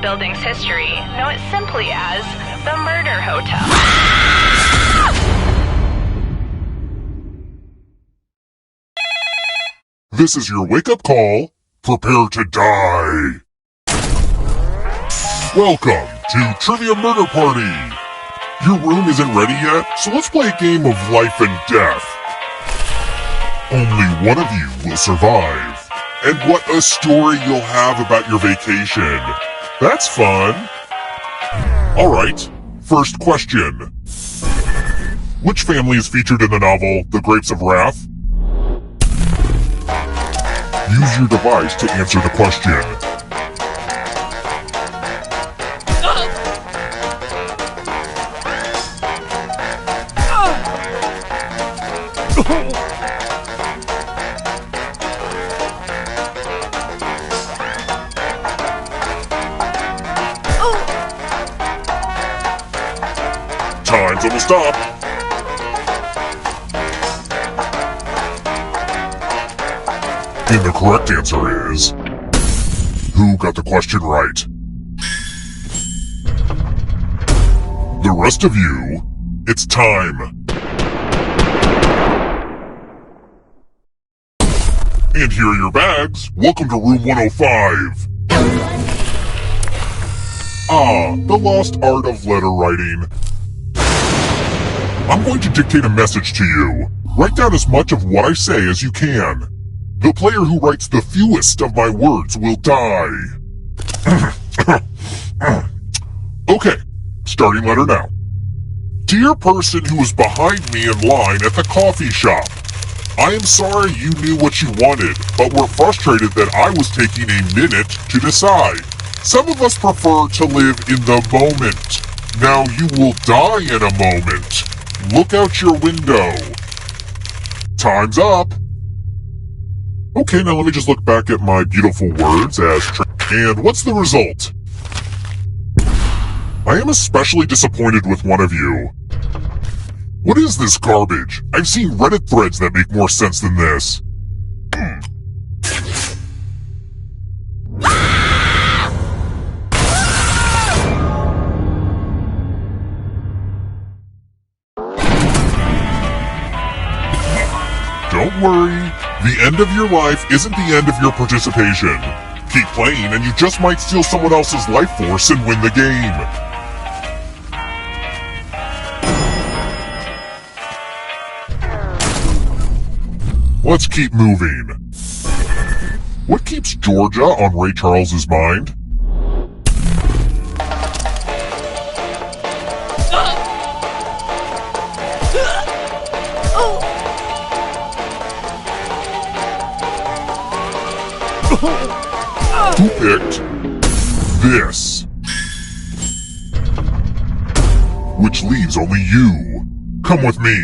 building's history, know it simply as the Murder Hotel. This is your wake-up call. Prepare to die. Welcome to Trivia Murder Party. Your room isn't ready yet, so let's play a game of life and death. Only one of you will survive. And what a story you'll have about your vacation. That's fun. Alright, first question. Which family is featured in the novel The Grapes of Wrath? Use your device to answer the question. Time's almost up. And the correct answer is... Who got the question right? The rest of you, it's time. And here are your bags. Welcome to room 105. Ah, the lost art of letter writing. I'm going to dictate a message to you. Write down as much of what I say as you can. The player who writes the fewest of my words will die. Okay, starting letter now. Dear person who is behind me in line at the coffee shop, I am sorry you knew what you wanted, but were frustrated that I was taking a minute to decide. Some of us prefer to live in the moment. Now you will die in a moment. Look out your window. Time's up. Okay, now let me just look back at my beautiful words and what's the result? I am especially disappointed with one of you. What is this garbage? I've seen Reddit threads that make more sense than this. Don't worry, the end of your life isn't the end of your participation. Keep playing and you just might steal someone else's life force and win the game. Let's keep moving. What keeps Georgia on Ray Charles's mind? Who picked this? Which leaves only you. Come with me.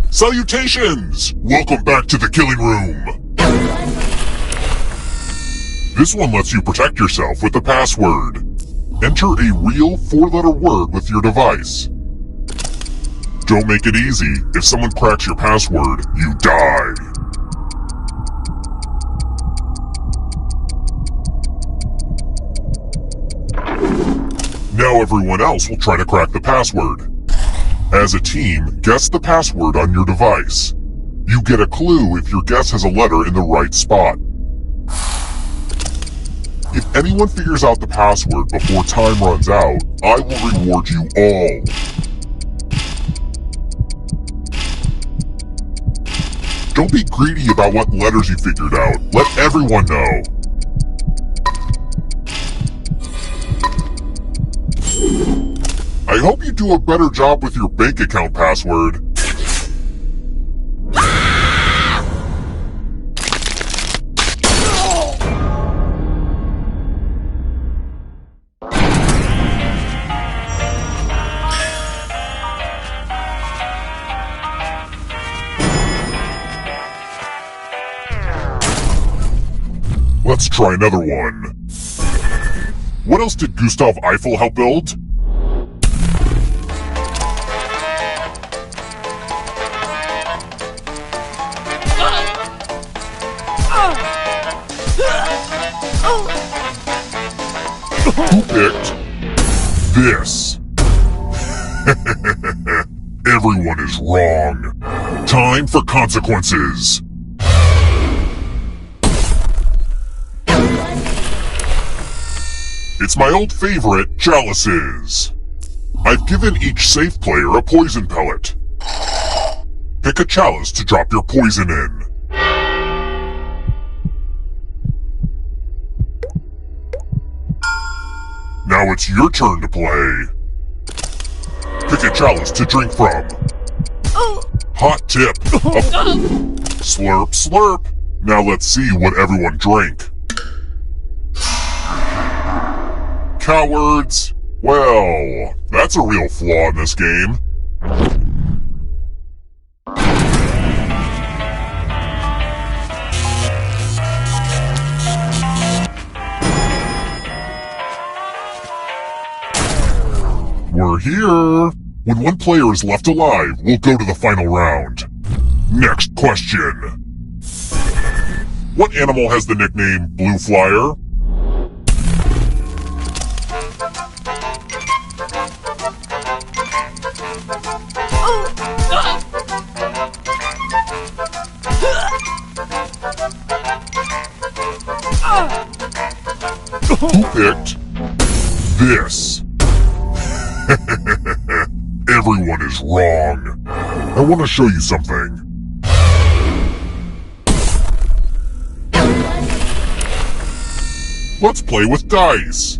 Salutations! Welcome back to the killing room. This one lets you protect yourself with a password. Enter a real 4-letter word with your device. Don't make it easy. If someone cracks your password, you die. Now everyone else will try to crack the password. As a team, guess the password on your device. You get a clue if your guess has a letter in the right spot. If anyone figures out the password before time runs out, I will reward you all. Don't be greedy about what letters you figured out. Let everyone know. I hope you do a better job with your bank account password. Let's try another one. What else did Gustav Eiffel help build? Oh! picked this? Everyone is wrong. Time for consequences. It's my old favorite, chalices. I've given each safe player a poison pellet. Pick a chalice to drop your poison in. Now it's your turn to play. Pick a chalice to drink from. Hot tip. Slurp, slurp. Now let's see what everyone drank. Cowards. Well, that's a real flaw in this game. We're here. When one player is left alive, we'll go to the final round. Next question. What animal has the nickname Blue Flyer? Who picked this? Everyone is wrong. I want to show you something. Let's play with dice.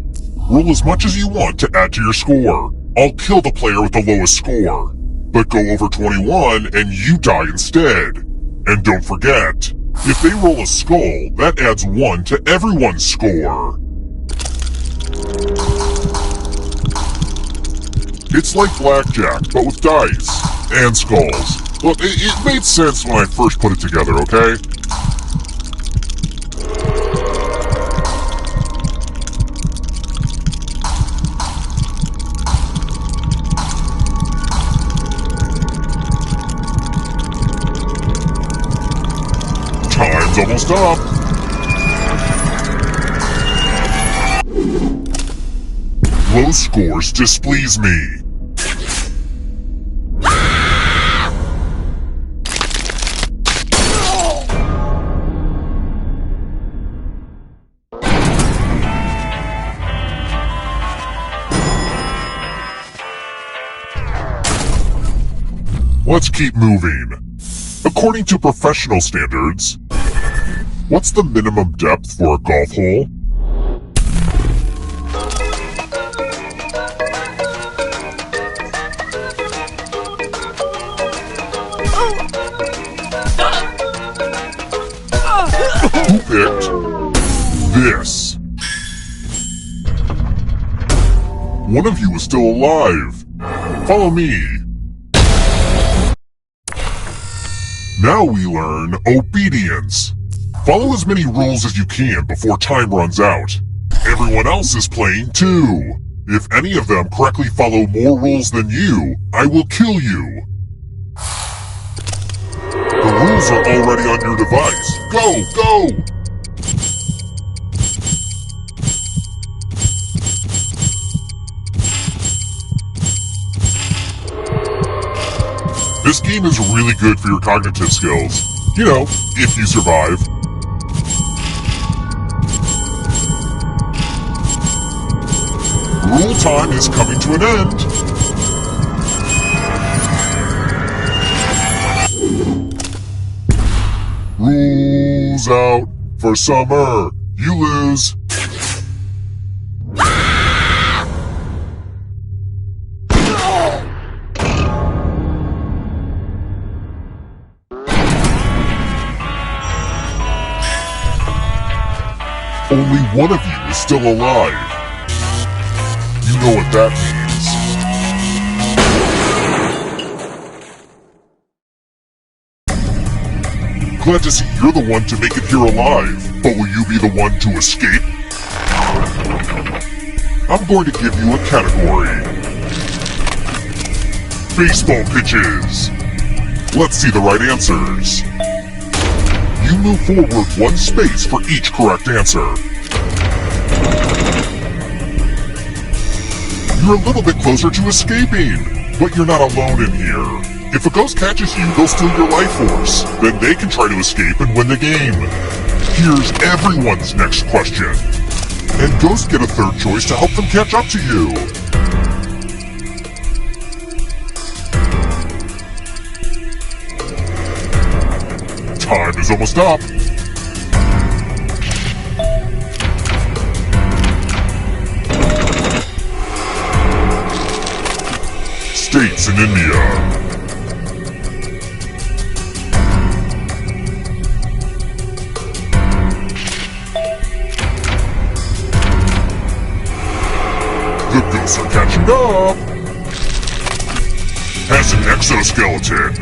Roll as much as you want to add to your score. I'll kill the player with the lowest score. But go over 21 and you die instead. And don't forget, if they roll a skull, that adds 1 to everyone's score. It's like blackjack, but with dice and skulls. Look, it made sense when I first put it together, okay? Time's almost up. Low scores displease me. Let's keep moving. According to professional standards, what's the minimum depth for a golf hole? Who picked this? One of you is still alive. Follow me. Now we learn obedience. Follow as many rules as you can before time runs out. Everyone else is playing too. If any of them correctly follow more rules than you, I will kill you. The rules are already on your device. Go, go! This game is really good for your cognitive skills. You know, if you survive. Rule time is coming to an end. Rules out for summer. You lose. Only one of you is still alive. You know what that means. Glad to see you're the one to make it here alive, but will you be the one to escape? I'm going to give you a category. Baseball pitches. Let's see the right answers. You move forward 1 space for each correct answer. You're a little bit closer to escaping, but you're not alone in here. If a ghost catches you, they'll steal your life force. Then they can try to escape and win the game. Here's everyone's next question. And ghosts get a third choice to help them catch up to you. Time is almost up. States in India. The ghosts are catching up. Has an exoskeleton.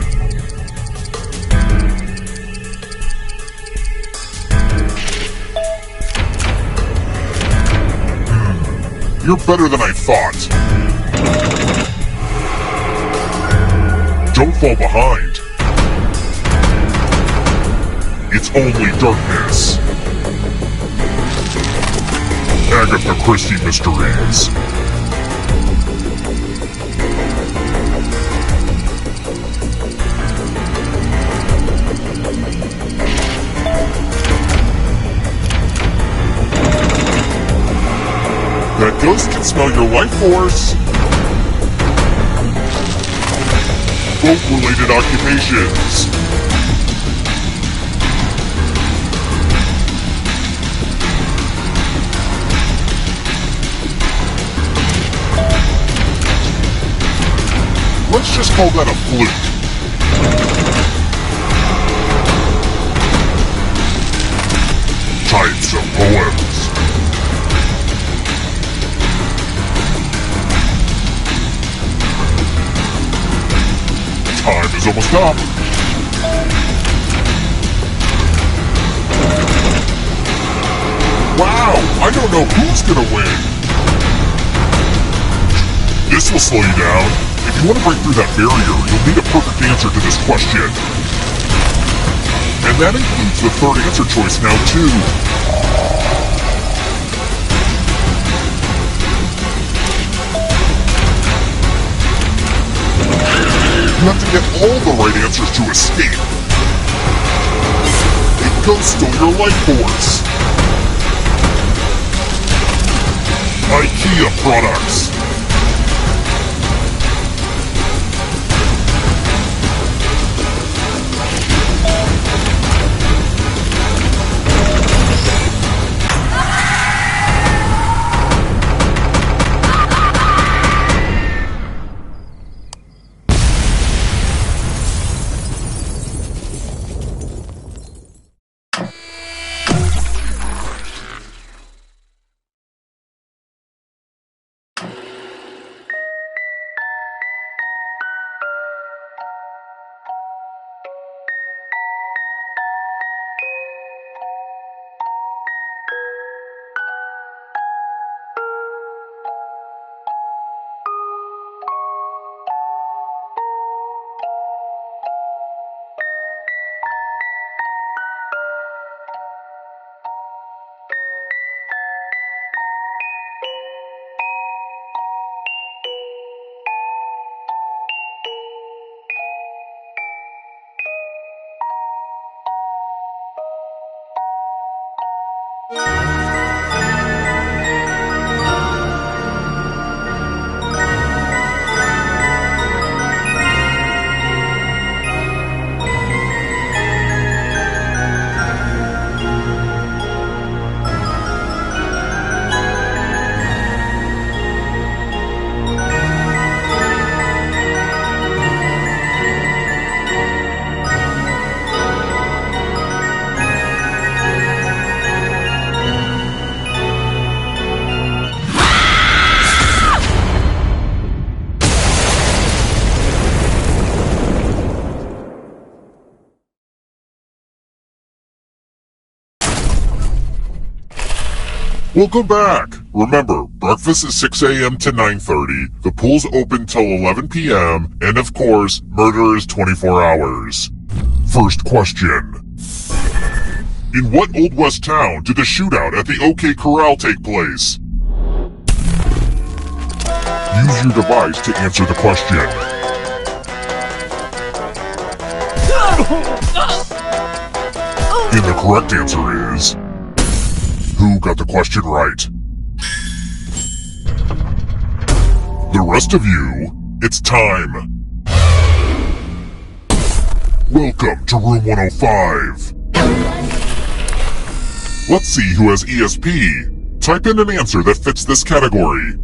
You're better than I thought. Don't fall behind. It's only darkness. Agatha Christie Mysteries. That ghost can smell your life force. Boat-related occupations. Let's just call that a fluke. Types of poems. Time is almost up. Wow, I don't know who's gonna win. This will slow you down. If you want to break through that barrier, you'll need a perfect answer to this question. And that includes the third answer choice now too. You have to get all the right answers to escape. A ghost stole your life force. IKEA products. Welcome back! Remember, breakfast is 6 a.m. to 9:30, the pool's open till 11 p.m., and of course, murder is 24 hours. First question. In what Old West town did the shootout at the OK Corral take place? Use your device to answer the question. And the correct answer is... Who got the question right? The rest of you, it's time. Welcome to room 105. Let's see who has ESP. Type in an answer that fits this category.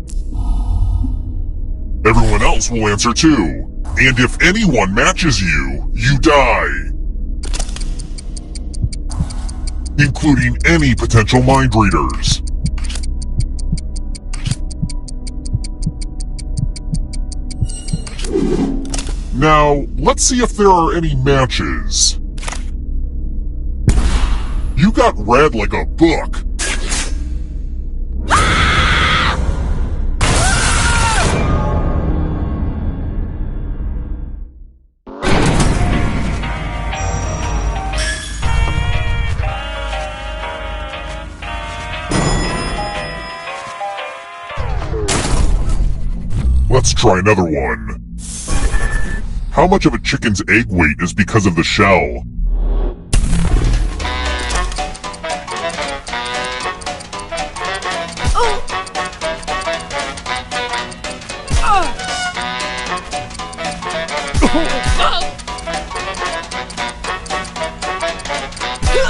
Everyone else will answer too. And if anyone matches you, you die. Including any potential mind readers. Now, let's see if there are any matches. You got read like a book. Let's try another one. How much of a chicken's egg weight is because of the shell?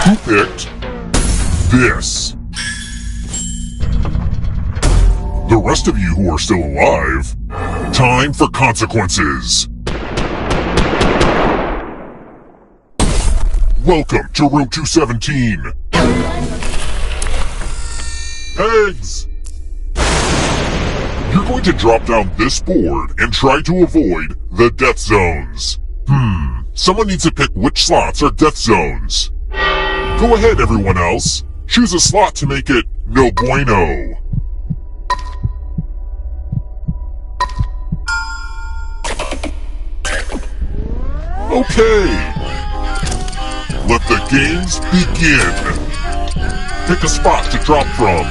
Who picked this? The rest of you who are still alive, time for consequences. Welcome to room 217. Eggs! You're going to drop down this board and try to avoid the death zones. Someone needs to pick which slots are death zones. Go ahead, everyone else. Choose a slot to make it no bueno. Okay. Let the games begin. Pick a spot to drop from.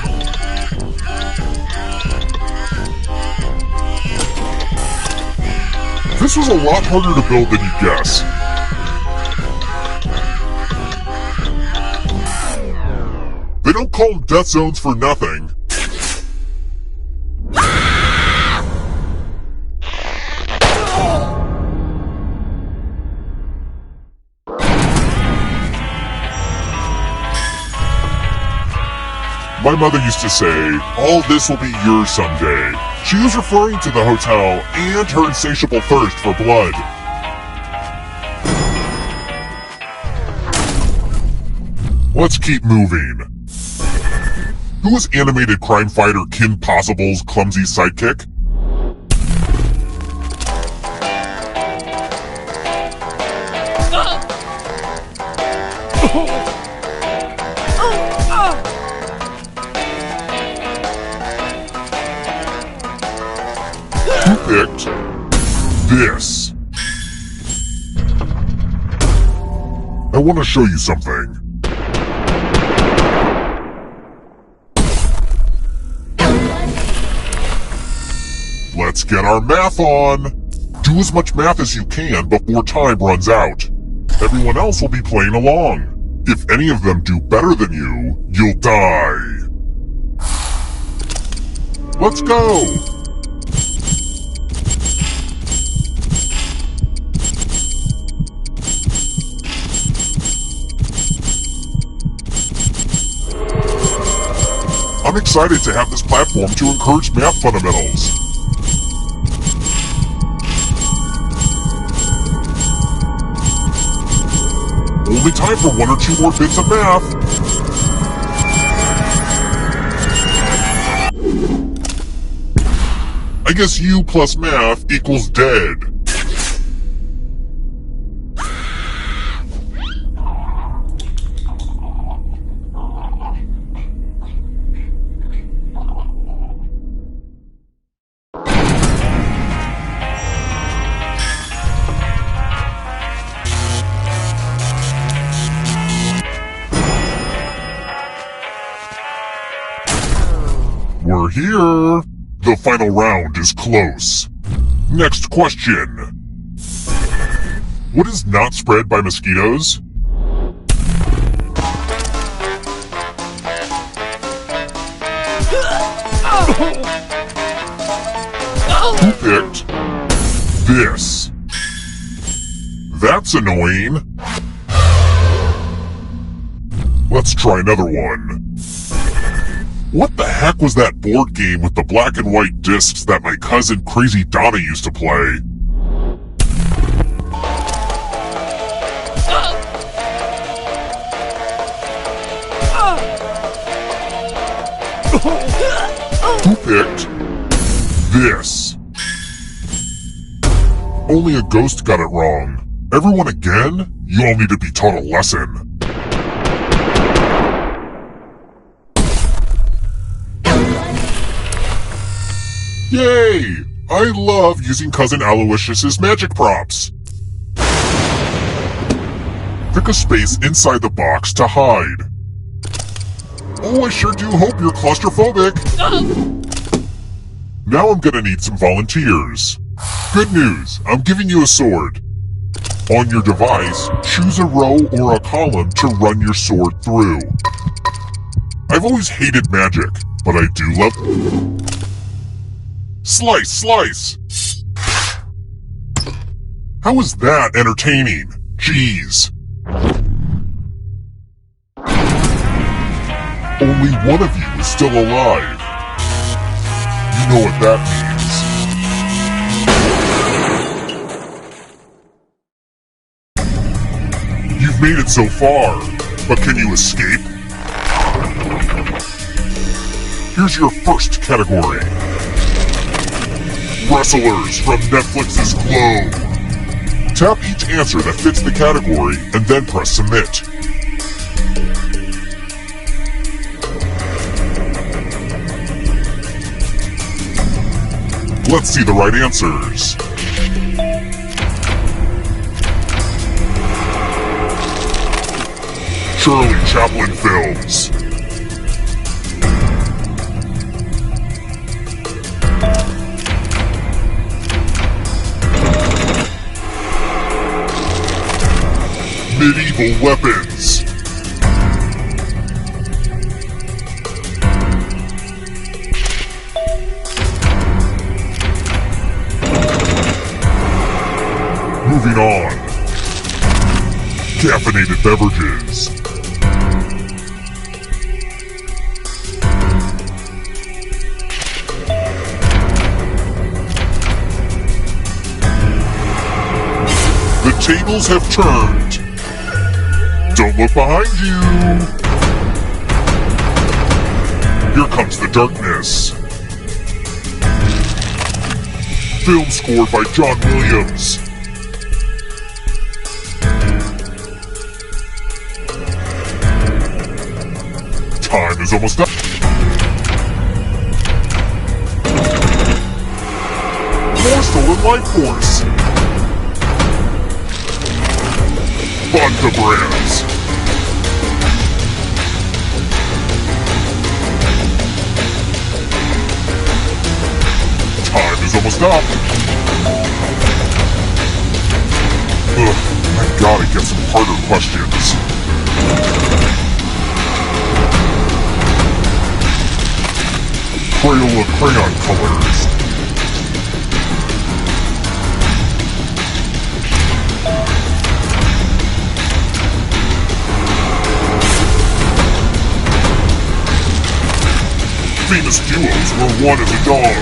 This was a lot harder to build than you guess. They don't call them death zones for nothing. My mother used to say, all this will be yours someday. She was referring to the hotel and her insatiable thirst for blood. Let's keep moving. Who is animated crime fighter Kim Possible's clumsy sidekick? Who picked this? I want to show you something. Let's get our math on. Do as much math as you can before time runs out. Everyone else will be playing along. If any of them do better than you, you'll die. Let's go! I'm excited to have this platform to encourage math fundamentals. Only time for one or two more bits of math. I guess U plus math equals dead. We're here. The final round is close. Next question. What is not spread by mosquitoes? Who picked this? That's annoying. Let's try another one. What the heck was that board game with the black and white discs that my cousin Crazy Donna used to play? Who picked this? Only a ghost got it wrong. Everyone again? You all need to be taught a lesson. Yay! I love using Cousin Aloysius's magic props. Pick a space inside the box to hide. Oh, I sure do hope you're claustrophobic. Now I'm gonna need some volunteers. Good news, I'm giving you a sword. On your device, choose a row or a column to run your sword through. I've always hated magic, but I do love... Slice, slice! How is that entertaining? Jeez. Only one of you is still alive. You know what that means. You've made it so far, but can you escape? Here's your first category. Wrestlers from Netflix's Glow. Tap each answer that fits the category and then press submit. Let's see the right answers. Shirley Chaplin Films. Medieval weapons. Moving on. Caffeinated beverages. The tables have turned. Don't look behind you! Here comes the darkness. Film scored by John Williams. Time is almost up. More stolen life force. Vodka brands. Time is almost up. Ugh, I gotta get some harder questions. Crayola crayon colors. Famous duos where one is a dog.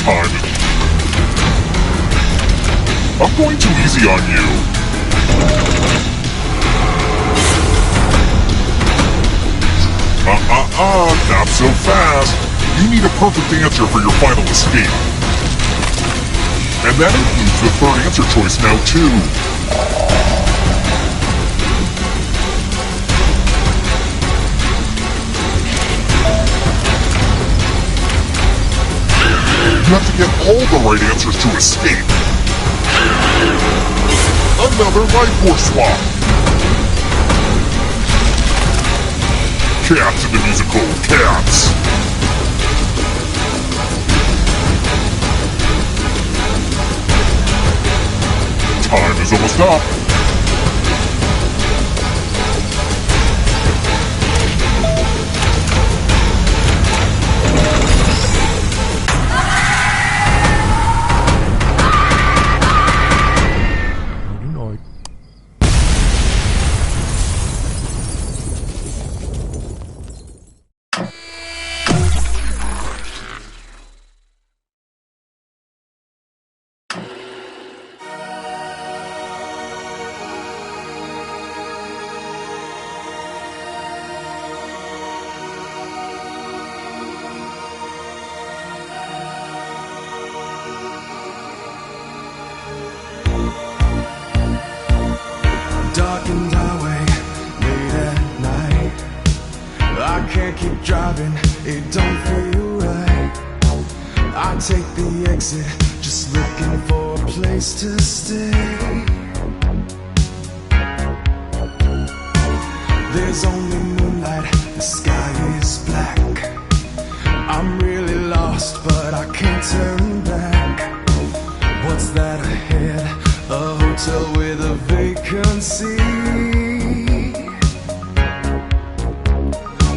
Time. I'm going too easy on you. Not so fast. You need a perfect answer for your final escape. And that includes the third answer choice now too. You have to get all the right answers to escape. Another life force swap. Cats in the musical Cats. Time is almost up. Darkened highway, late at night. I can't keep driving, it don't feel right. I take the exit, just looking for a place to stay. There's only moonlight, the sky is black. I'm really lost, but I can't turn back. What's that ahead? A hotel with a vacancy.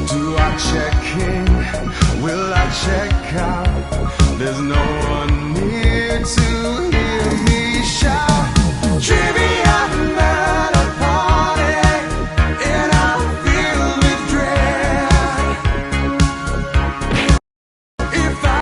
Do I check in? Will I check out? There's no one near to hear me shout. Trivia at a party, and I'm filled with dread. If I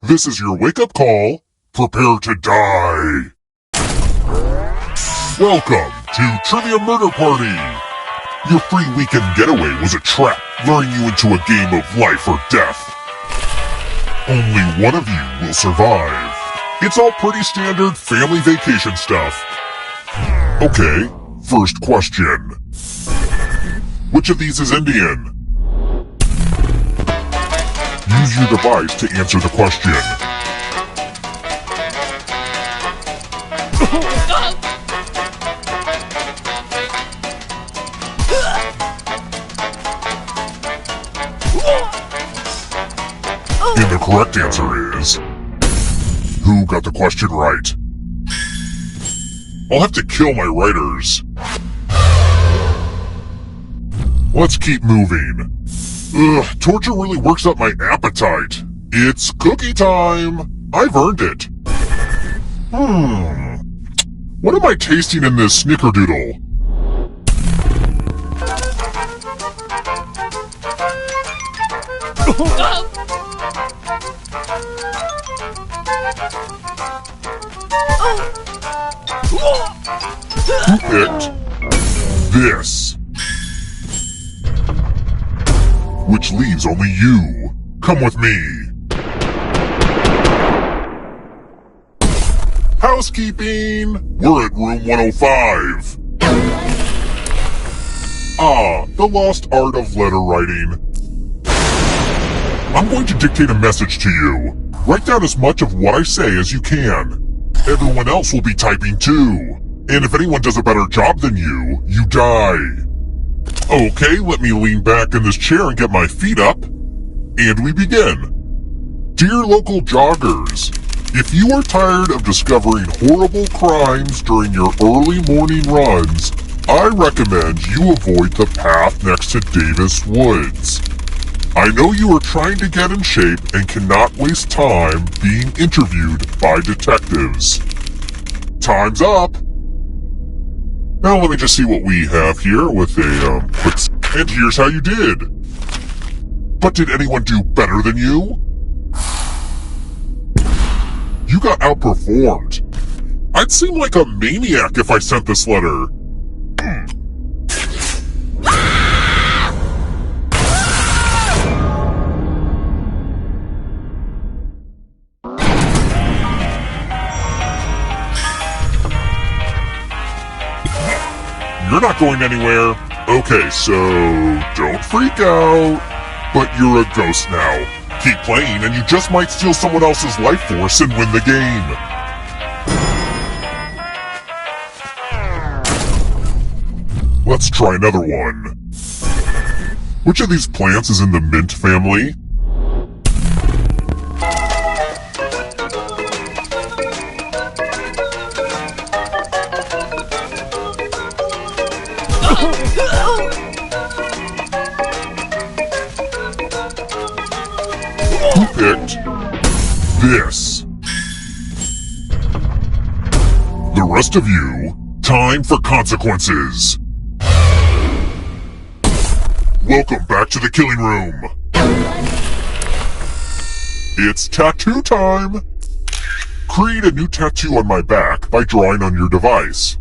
This is your wake-up call. Prepare to die. Welcome to Trivia Murder Party. Your free weekend getaway was a trap, luring you into a game of life or death. Only one of you will survive. It's all pretty standard family vacation stuff. Okay, first question. Which of these is Indian? Use your device to answer the question. And the correct answer is... Who got the question right? I'll have to kill my writers. Let's keep moving. Ugh, torture really works up my appetite. It's cookie time. I've earned it. What am I tasting in this snickerdoodle? Who picked this? Which leaves only you. Come with me. Housekeeping! We're at room 105. Ah, the lost art of letter writing. I'm going to dictate a message to you. Write down as much of what I say as you can. Everyone else will be typing too. And if anyone does a better job than you, you die. Okay, let me lean back in this chair and get my feet up. And we begin. Dear local joggers, if you are tired of discovering horrible crimes during your early morning runs, I recommend you avoid the path next to Davis Woods. I know you are trying to get in shape and cannot waste time being interviewed by detectives. Time's up! Now let me just see what we have here with a, quick... And here's how you did! But did anyone do better than you? You got outperformed. I'd seem like a maniac if I sent this letter. You're not going anywhere. Okay, so don't freak out. But you're a ghost now. Keep playing and you just might steal someone else's life force and win the game. Let's try another one. Which of these plants is in the mint family? Who picked this? The rest of you, time for consequences. Welcome back to the killing room. It's tattoo time. Create a new tattoo on my back by drawing on your device.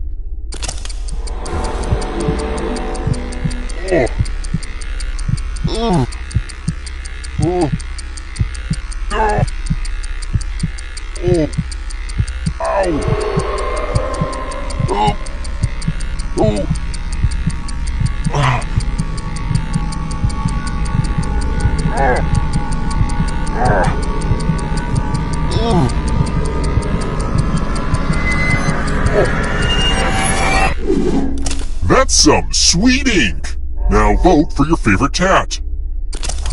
That's some sweet ink! Now vote for your favorite tat.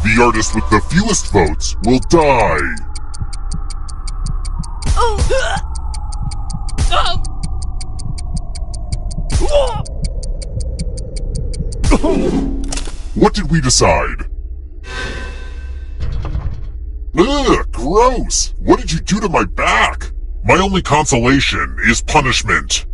The artist with the fewest votes will die. What did we decide? Ugh, gross! What did you do to my back? My only consolation is punishment.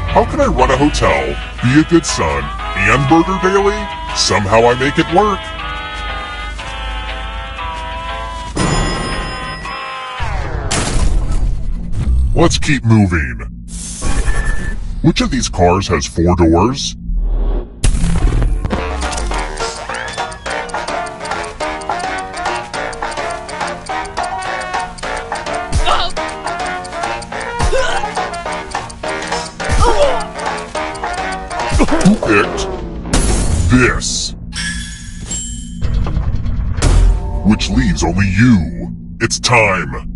How can I run a hotel, be a good son, and murder daily? Somehow I make it work. Let's keep moving. Which of these cars has 4 doors? Who picked this? Which leaves only you. It's time.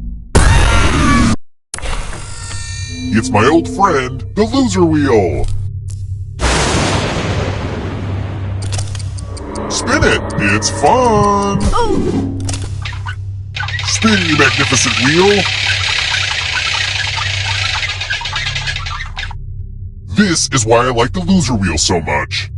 It's my old friend, the loser wheel. Spin it, it's fun. Spin, you magnificent wheel. This is why I like the loser wheel so much.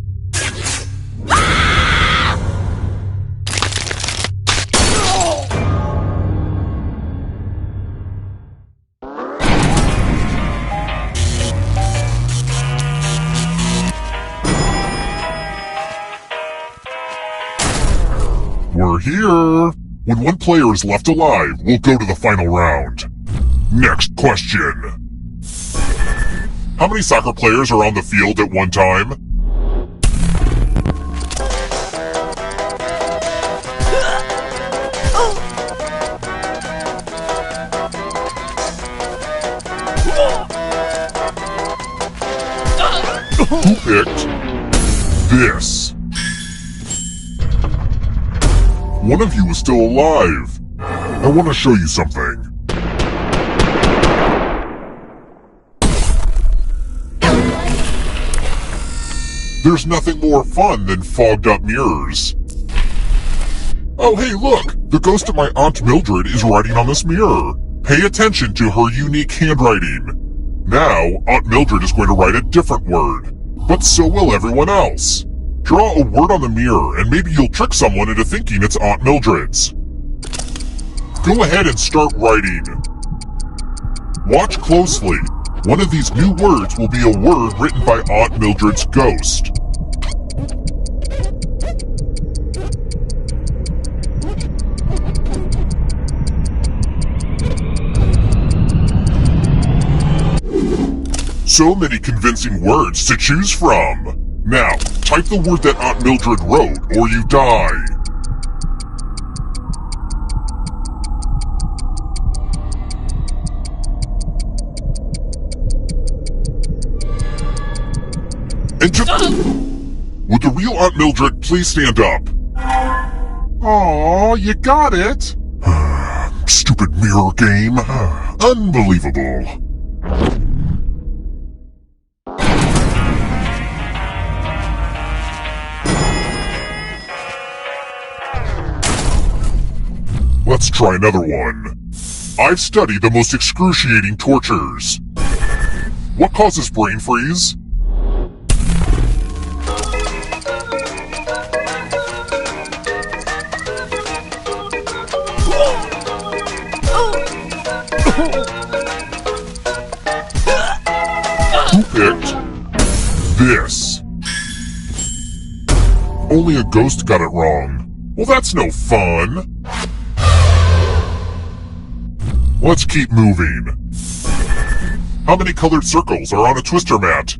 We're here! When one player is left alive, we'll go to the final round. Next question. How many soccer players are on the field at one time? Who picked this? One of you is still alive. I want to show you something. There's nothing more fun than fogged up mirrors. Oh hey look! The ghost of my Aunt Mildred is writing on this mirror. Pay attention to her unique handwriting. Now, Aunt Mildred is going to write a different word. But so will everyone else. Draw a word on the mirror and maybe you'll trick someone into thinking it's Aunt Mildred's. Go ahead and start writing. Watch closely. One of these new words will be a word written by Aunt Mildred's ghost. So many convincing words to choose from. Now, type the word that Aunt Mildred wrote, or you die. And would the real Aunt Mildred please stand up? Aw, you got it! Stupid mirror game. Unbelievable. Let's try another one. I've studied the most excruciating tortures. What causes brain freeze? Who picked this? Only a ghost got it wrong. Well, that's no fun. Let's keep moving. How many colored circles are on a twister mat?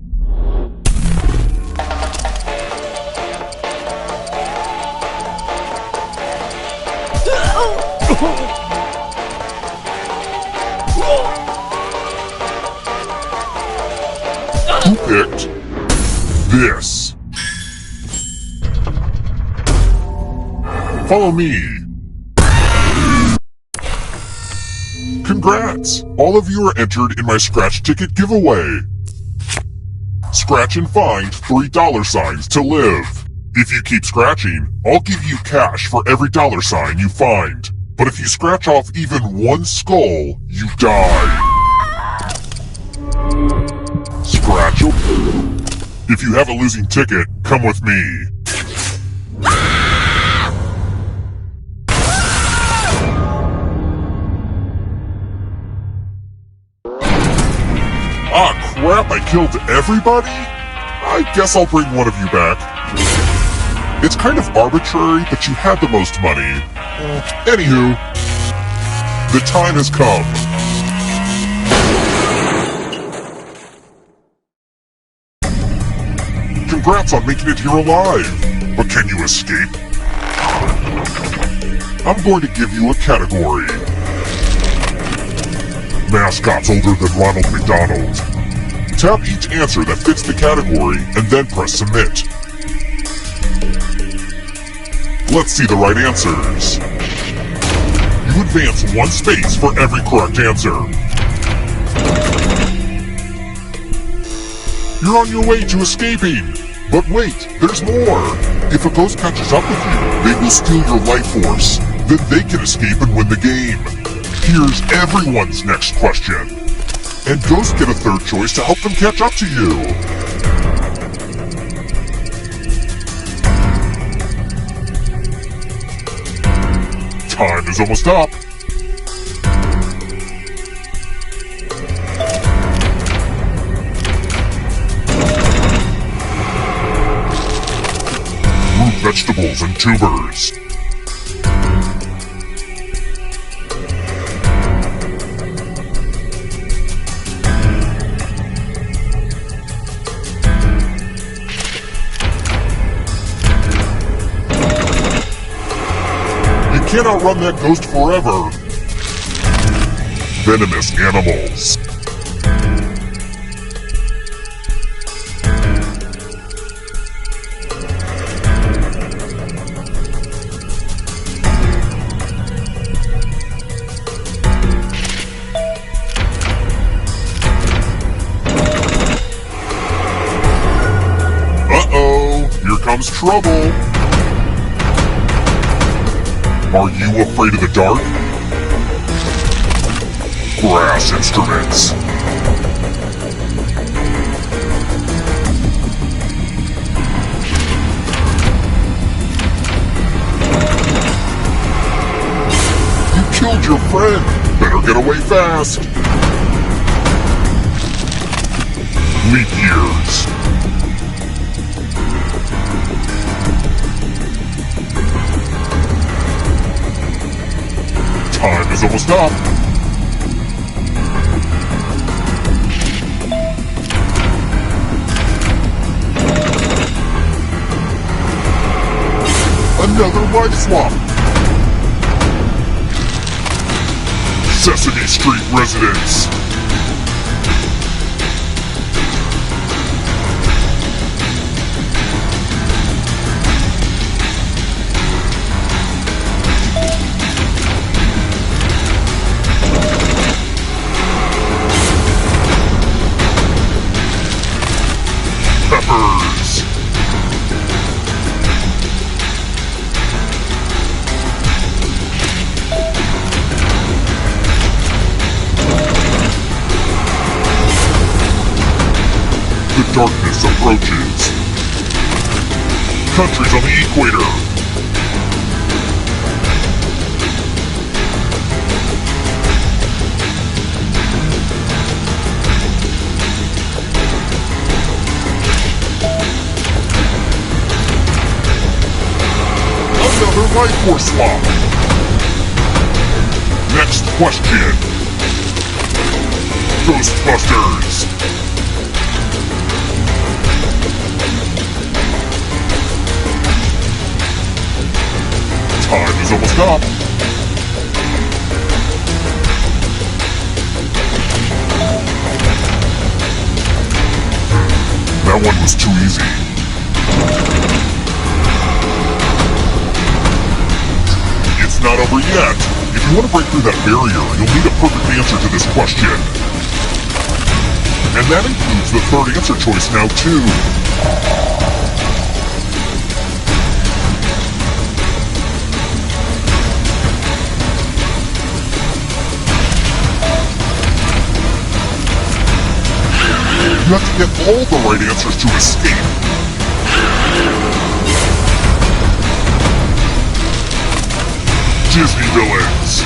Who picked this? Follow me. Congrats! All of you are entered in my scratch ticket giveaway. Scratch and find $3 to live. If you keep scratching, I'll give you cash for every $sign you find. But if you scratch off even one skull, you die. Scratch. If you have a losing ticket, come with me. Ah, crap, I killed everybody? I guess I'll bring one of you back. It's kind of arbitrary, but you had the most money. Anywho, the time has come. Congrats on making it here alive. But can you escape? I'm going to give you a category. Mascots older than Ronald McDonald. Tap each answer that fits the category and then press submit. Let's see the right answers. You advance 1 space for every correct answer. You're on your way to escaping. But wait, there's more. If a ghost catches up with you, they will steal your life force. Then they can escape and win the game. Here's everyone's next question. And ghosts get a third choice to help them catch up to you. Time is almost up. Root vegetables and tubers. You can't outrun that ghost forever. Venomous animals. Uh-oh, here comes trouble. Are you afraid of the dark? Brass instruments. You killed your friend. Better get away fast. Leap years. Time is almost up. Another life swap. Sesame Street residents. Peppers. The darkness approaches. Countries on the equator. Another life force swap. Next question. Ghostbusters. Time is almost up. That one was too easy. It's not over yet. If you want to break through that barrier, you'll need a perfect answer to this question. And that includes the third answer choice now, too. You have to get all the right answers to escape. Disney villains.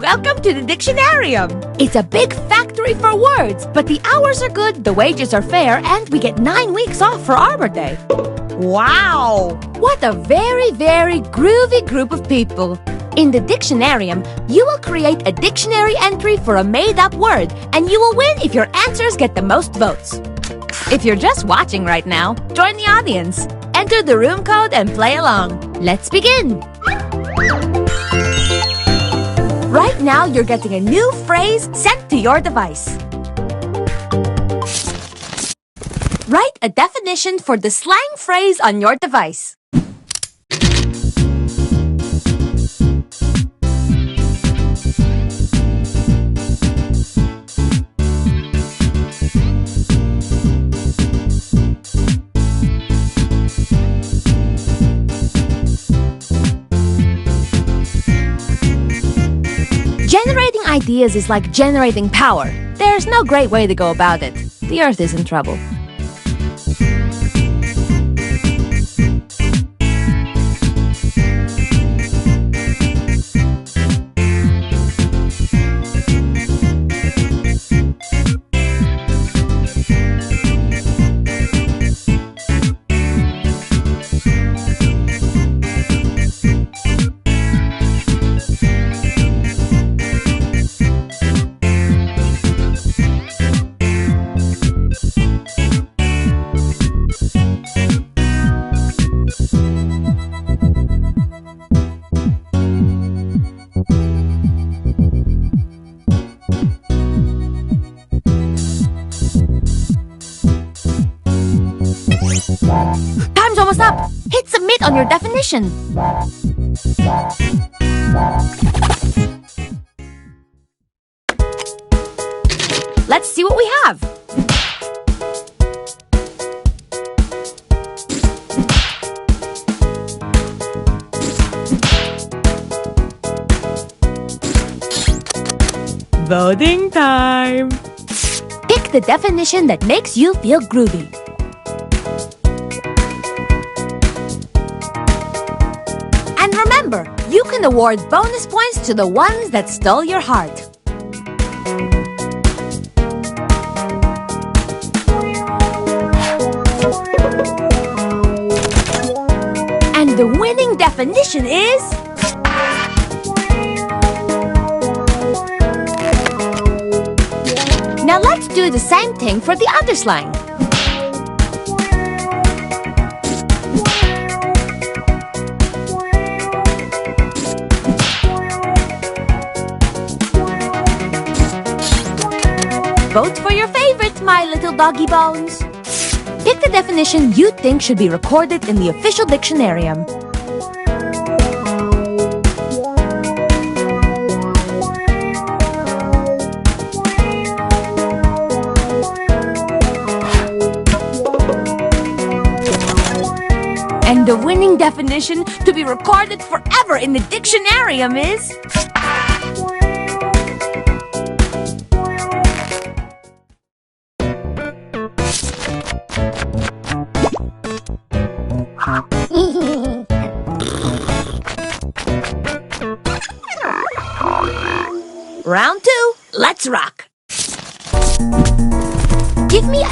Welcome to the Dictionarium. It's a big factory for words, but the hours are good, the wages are fair, and we get 9 weeks off for Arbor Day. Wow! What a very, very groovy group of people. In the Dictionarium, you will create a dictionary entry for a made-up word, and you will win if your answers get the most votes. If you're just watching right now, join the audience. Enter the room code and play along. Let's begin! Right now, you're getting a new phrase sent to your device. Write a definition for the slang phrase on your device. Generating ideas is like generating power. There's no great way to go about it. The Earth is in trouble. Time's almost up! Hit submit on your definition! Let's see what we have! Voting time! Pick the definition that makes you feel groovy. And remember, you can award bonus points to the ones that stole your heart. And the winning definition is... Now let's do the same thing for the other slang. Vote for your favorite, my little doggy bones. Pick the definition you think should be recorded in the official Dictionarium. And the winning definition to be recorded forever in the Dictionarium is...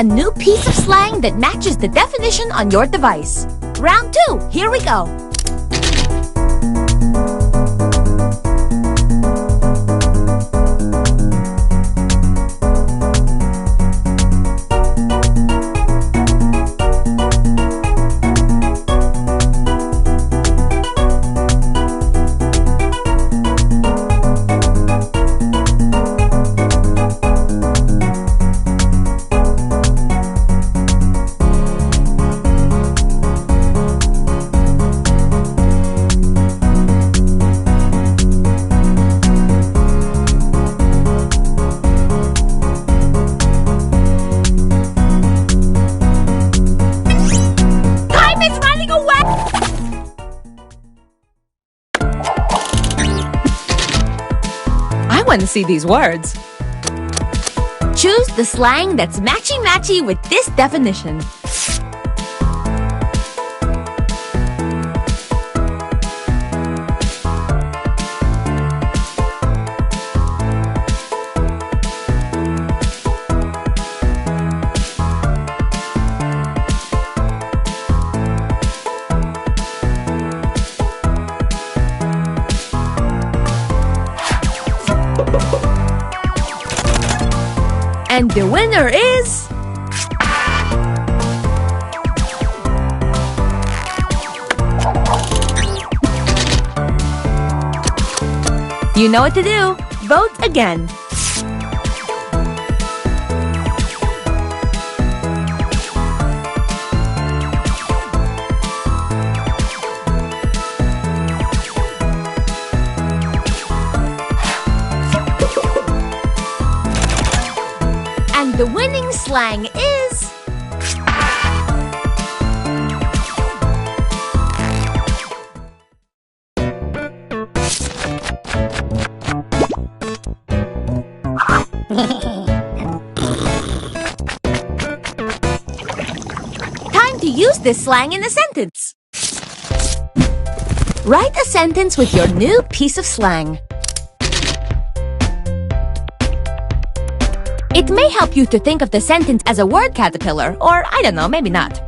a new piece of slang that matches the definition on your device. Round 2, here we go. I want to see these words. Choose the slang that's matchy-matchy with this definition. And the winner is... You know what to do. Vote again. And the winning slang is... Time to use this slang in a sentence. Write a sentence with your new piece of slang. It may help you to think of the sentence as a word caterpillar, or I don't know, maybe not.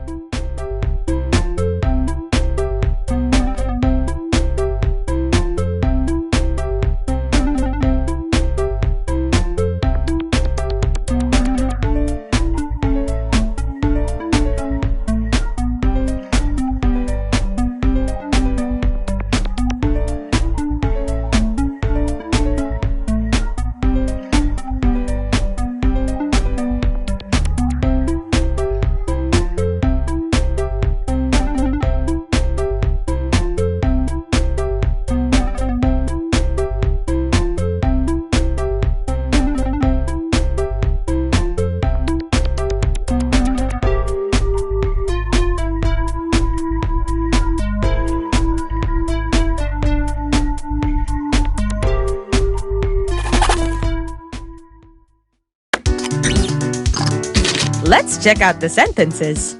Let's check out the sentences.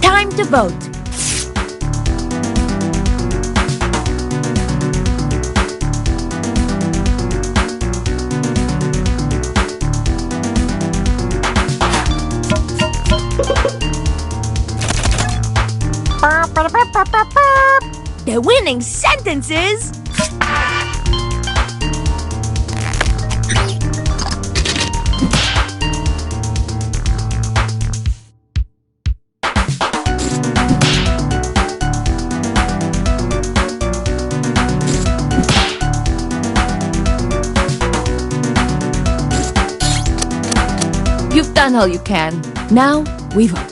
Time to vote. The winning sentence is... You've done all you can. Now we vote.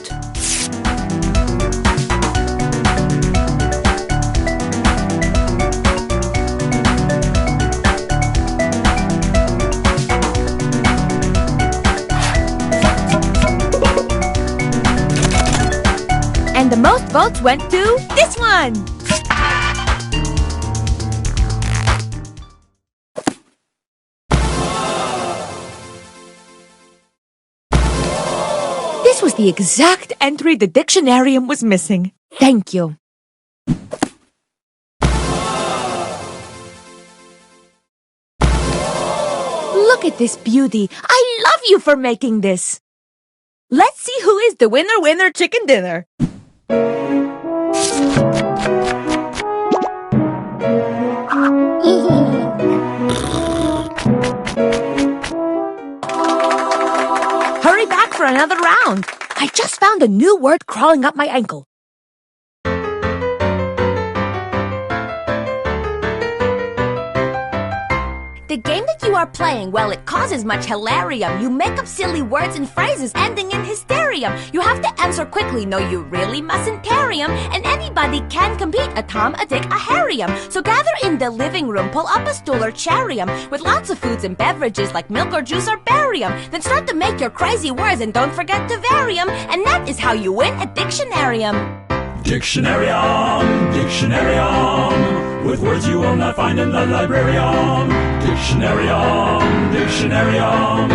And the most votes went to this one! The exact entry the dictionarium was missing. Thank you. Look at this beauty. I love you for making this. Let's see who is the winner chicken dinner. Hurry back for another round. I just found a new word crawling up my ankle. The game that you are playing, well, it causes much hilarium. You make up silly words and phrases ending in hysterium. You have to answer quickly, no, you really mustn't parry 'em. And anybody can compete, a Tom, a Dick, a Harry'em. So gather in the living room, pull up a stool or charium with lots of foods and beverages like milk or juice or barium. Then start to make your crazy words and don't forget to vary 'em. And that is how you win at Dictionarium. Dictionarium, Dictionarium, with words you will not find in the librarium. Dictionarium, Dictionarium,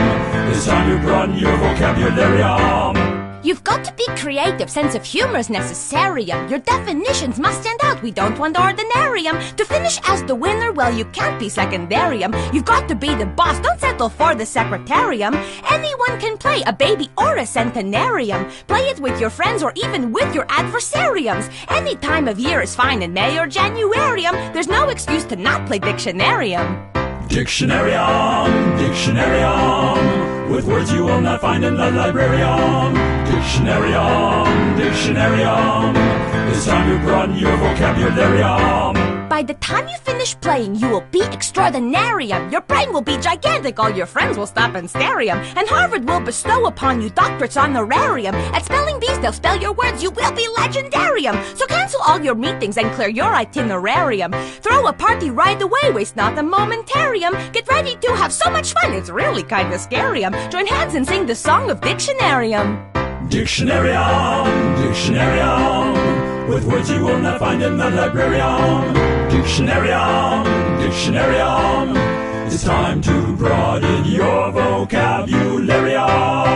it's time you broaden your vocabularium. You've got to be creative, sense of humor is necessarium. Your definitions must stand out, we don't want ordinarium. To finish as the winner, well, you can't be secondarium. You've got to be the boss, don't settle for the secretarium. Anyone can play, a baby or a centenarium. Play it with your friends or even with your adversariums. Any time of year is fine, in May or Januarium. There's no excuse to not play Dictionarium. Dictionarium, Dictionarium, with words you will not find in the librarium. Dictionarium, Dictionarium, it's time you broaden your vocabularium. By the time you finish playing, you will be extraordinarium. Your brain will be gigantic, all your friends will stop and stare at 'em. And Harvard will bestow upon you doctorates honorarium. At Spelling Bees, they'll spell your words, you will be legendarium. So cancel all your meetings and clear your itinerarium. Throw a party right away, waste not a momentarium. Get ready to have so much fun, it's really kinda scarium. Join hands and sing the song of Dictionarium. Dictionarium, Dictionarium, with words you will not find in the librarium. Dictionarium, Dictionarium, it's time to broaden your vocabularium.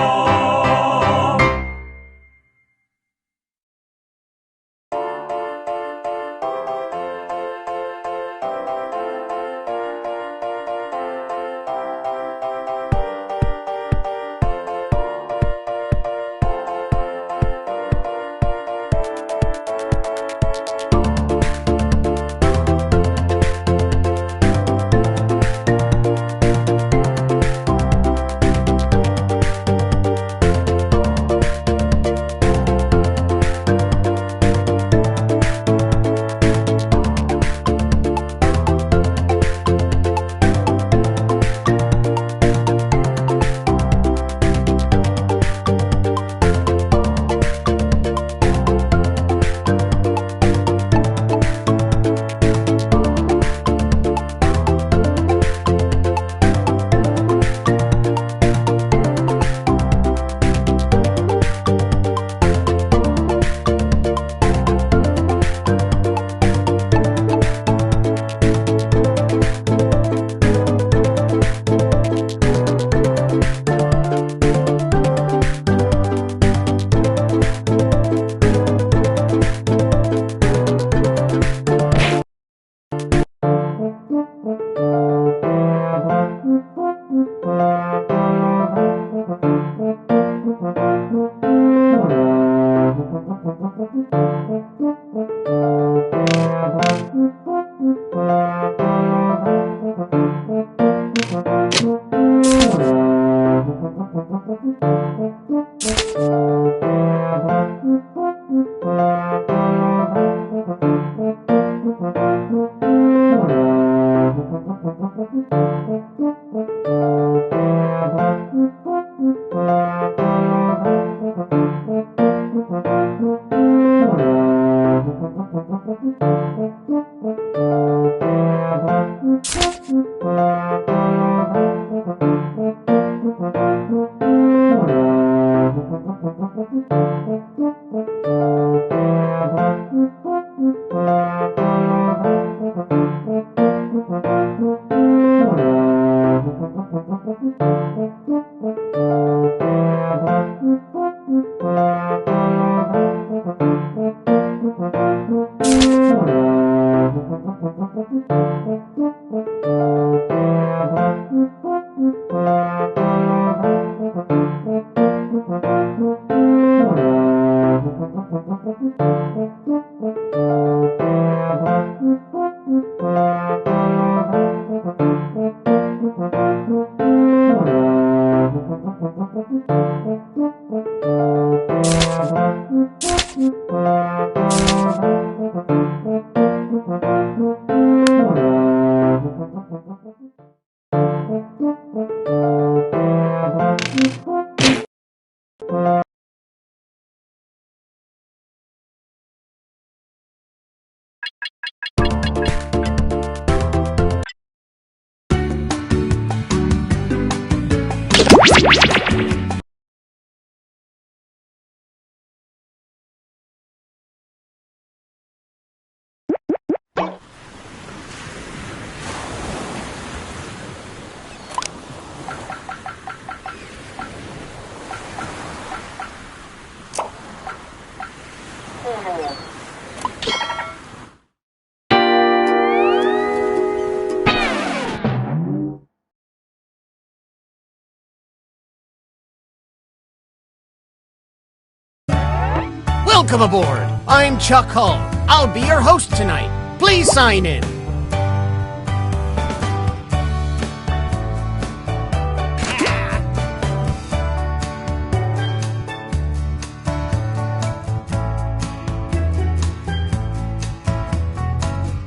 Welcome aboard! I'm Chuck Hull. I'll be your host tonight. Please sign in.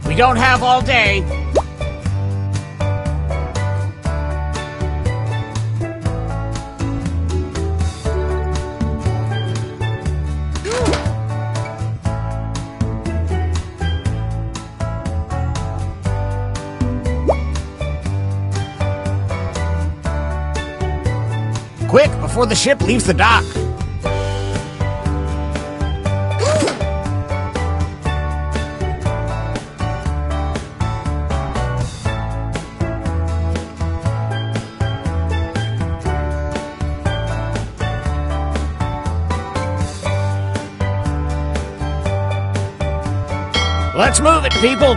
We don't have all day. Quick, before the ship leaves the dock. Let's move it, people!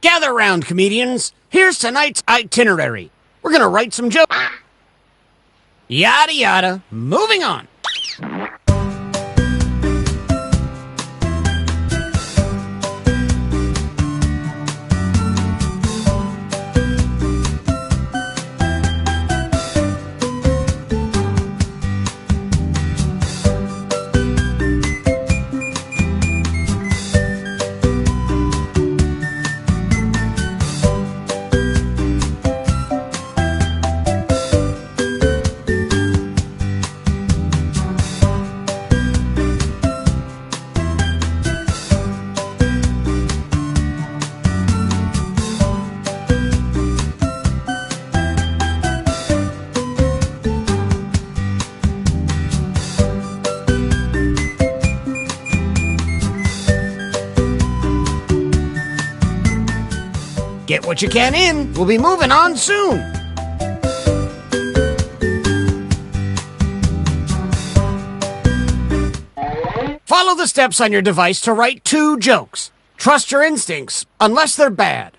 Gather round, comedians. Here's tonight's itinerary. We're gonna write some jokes. Yada yada. Moving on. Get what you can in. We'll be moving on soon. Follow the steps on your device to write 2 jokes. Trust your instincts, unless they're bad.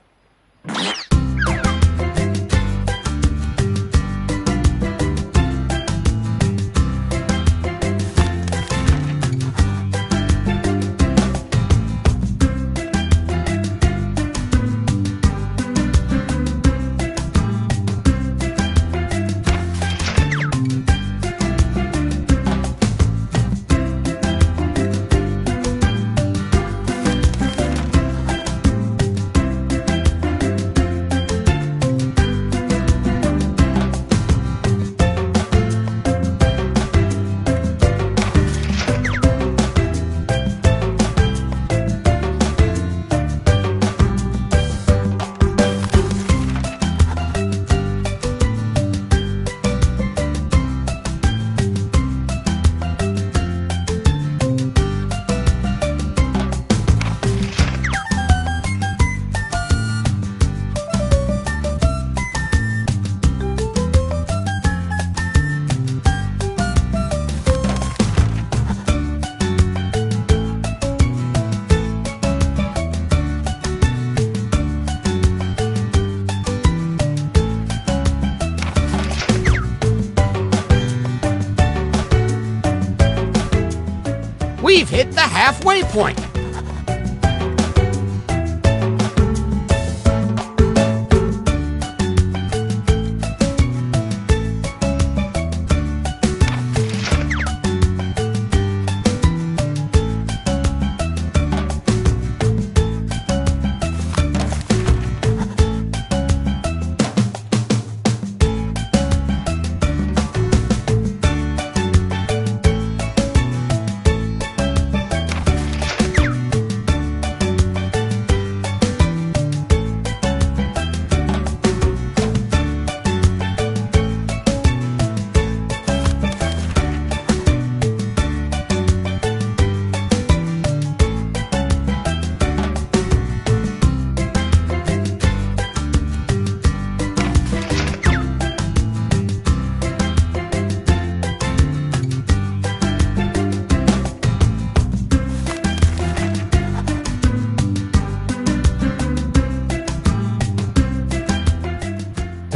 halfway point.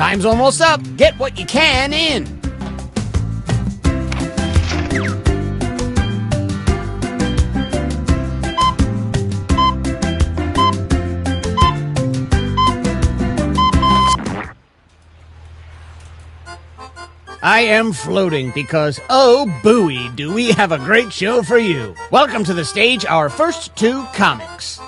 Time's almost up. Get what you can in. I am floating because, oh booey, do we have a great show for you. Welcome to the stage, our first two comics.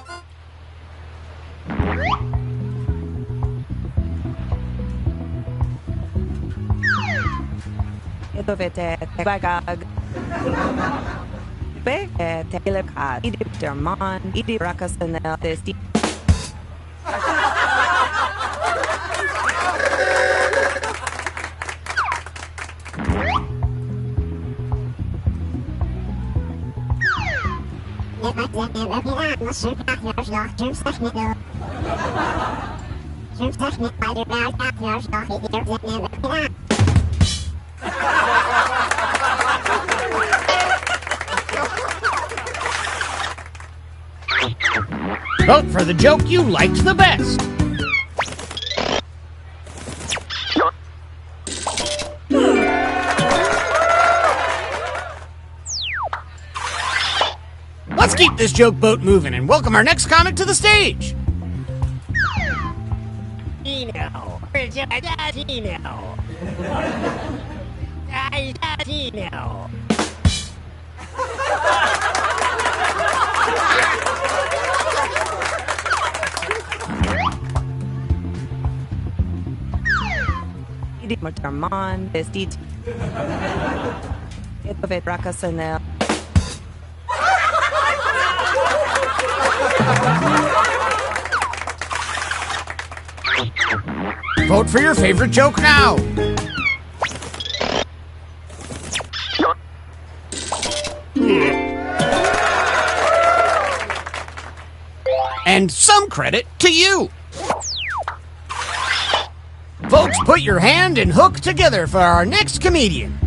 Vote for the joke you liked the best. Let's keep this joke boat moving and welcome our next comic to the stage. Vote for your favorite joke now. And some credit to you. Folks, put your hand and hook together for our next comedian.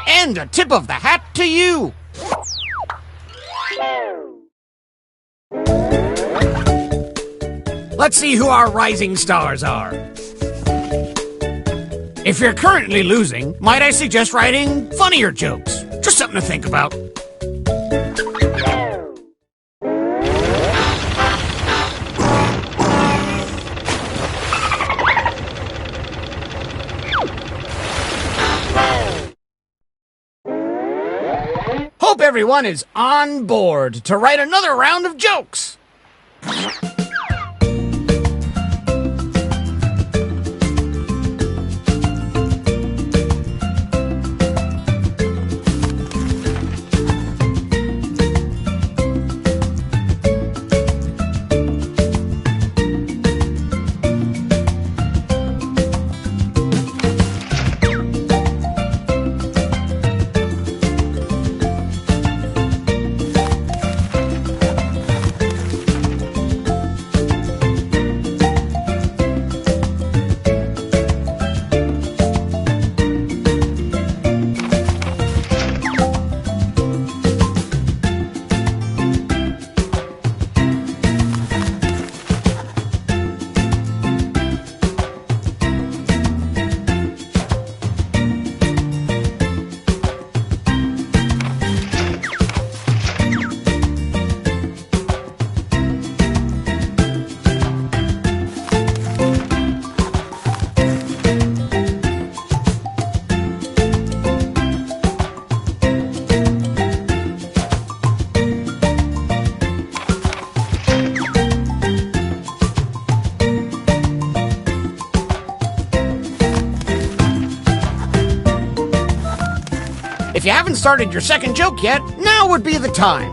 And a tip of the hat to you. Let's see who our rising stars are. If you're currently losing, might I suggest writing funnier jokes? Just something to think about. Hope everyone is on board to write another round of jokes. If you haven't started your second joke yet, now would be the time.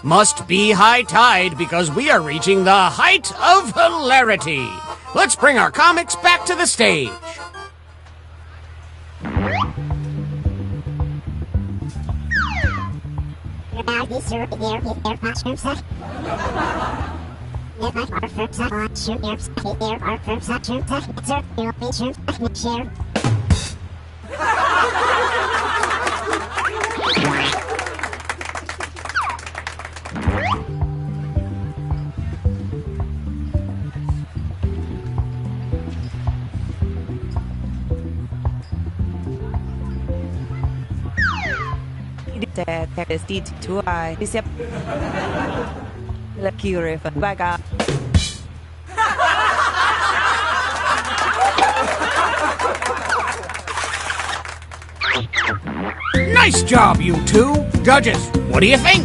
Must be high tide because we are reaching the height of hilarity. Let's bring our comics back to the stage. Nice job, you two. Judges, what do you think?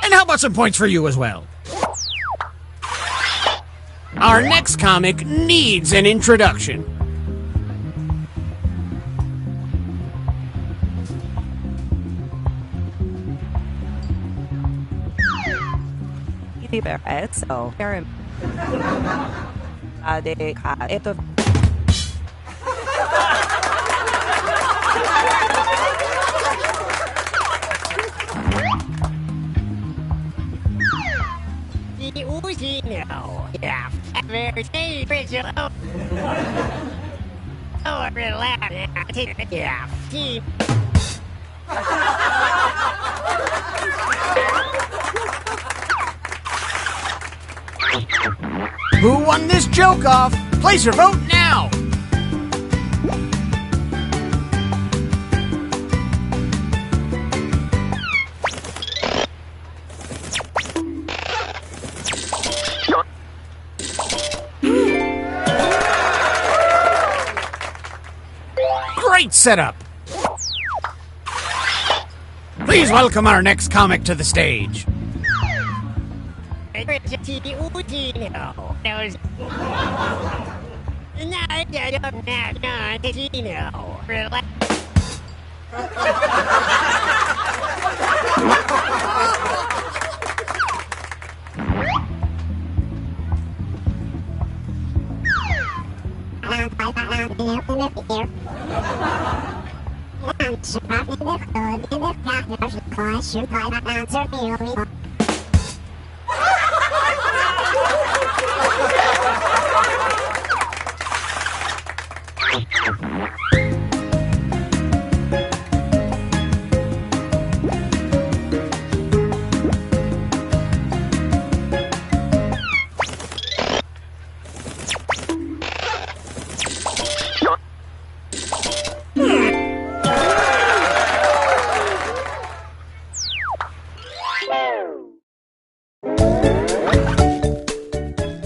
And how about some points for you as well? Our next comic needs an introduction. Who won this joke off? Place your vote now! Great setup! Please welcome our next comic to the stage.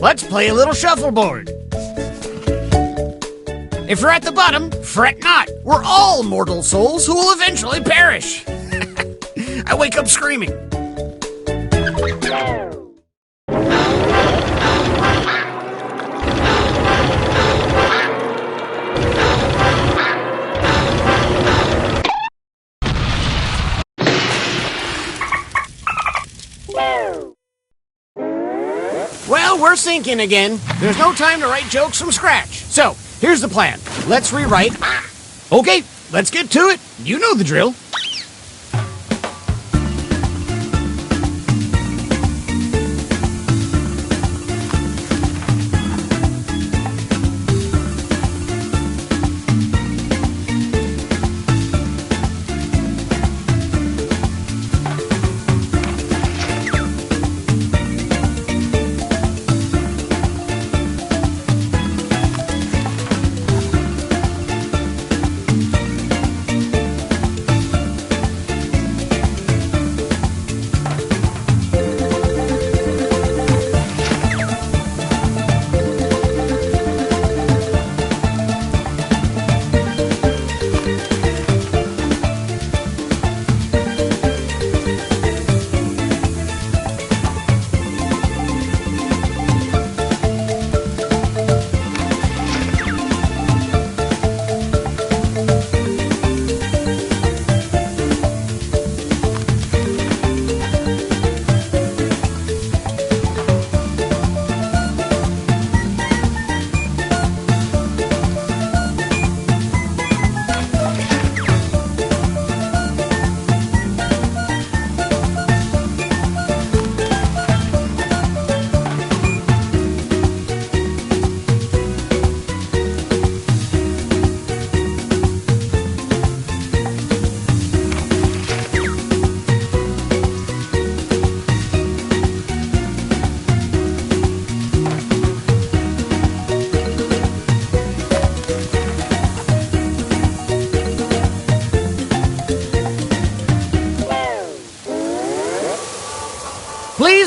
Let's play a little shuffleboard. If you're at the bottom, fret not. We're all mortal souls who will eventually perish. I wake up screaming. Well, we're sinking again. There's no time to write jokes from scratch. So, here's the plan. Let's rewrite. Okay, let's get to it. You know the drill.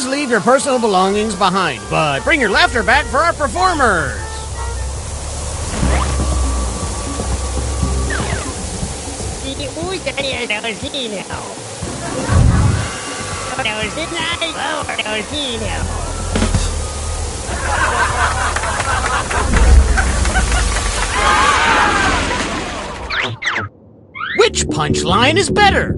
Please leave your personal belongings behind, but bring your laughter back for our performers. Which punchline is better?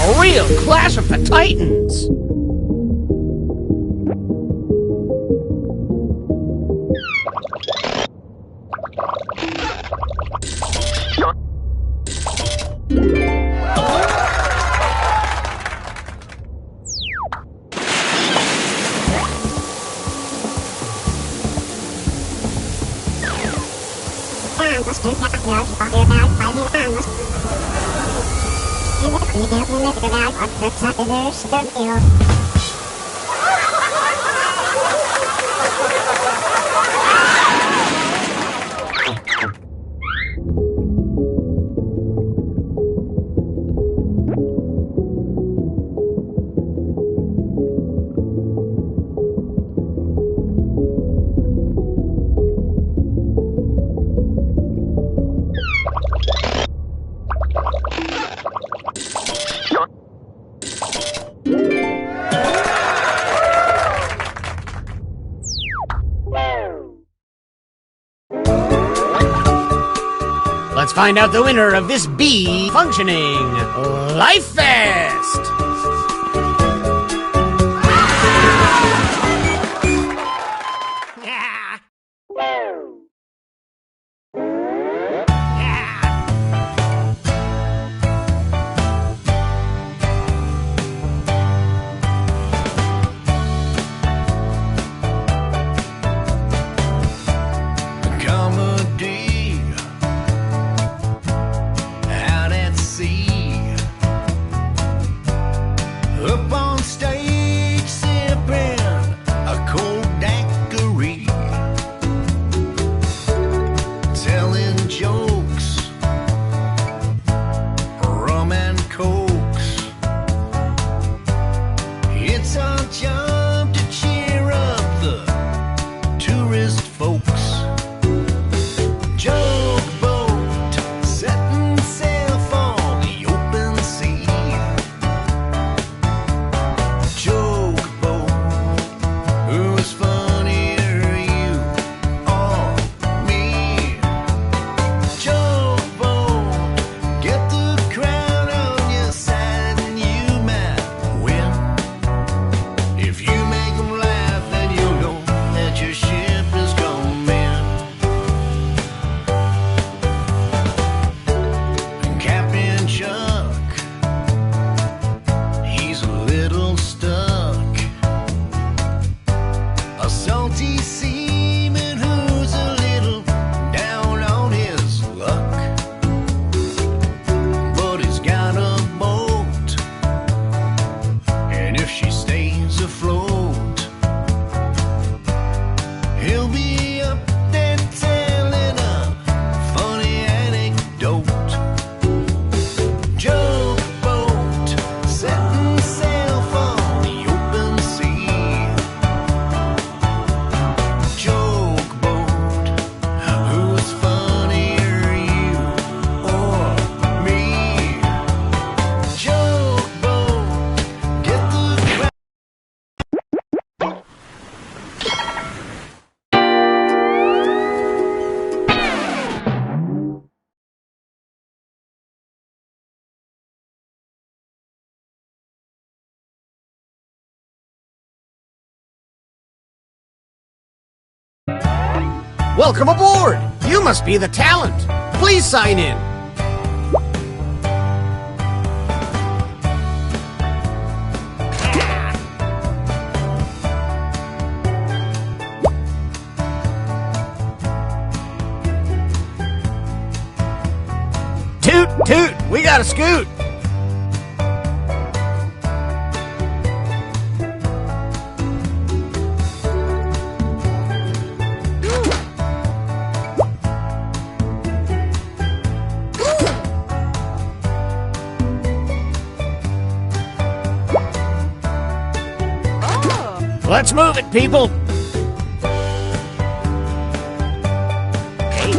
A real Clash of the Titans! Let's find out the winner of this bee functioning Life Fest! Comedy out at sea, up on stage sipping a cold daiquiri, telling jokes, rum and cokes. It's our job to cheer up the tourist folks. Joke boat, setting sail for the open sea. Joke boat, who's funnier, you or me? Joke boat, get the crowd on your side and you might win. If you make them laugh, then you'll know that your ship is coming. Captain Chuck, he's a little stuck. A salty seaman who's a little down on his luck. But he's got a boat, and if she stays afloat, he'll be up there telling a funny anecdote. Joke boat, setting sail for the open sea. Joke boat, who's funnier, you or me? Joke boat, get the crowd. Welcome aboard! You must be the talent. Please sign in. gotta scoot. Let's move it, people. Okay.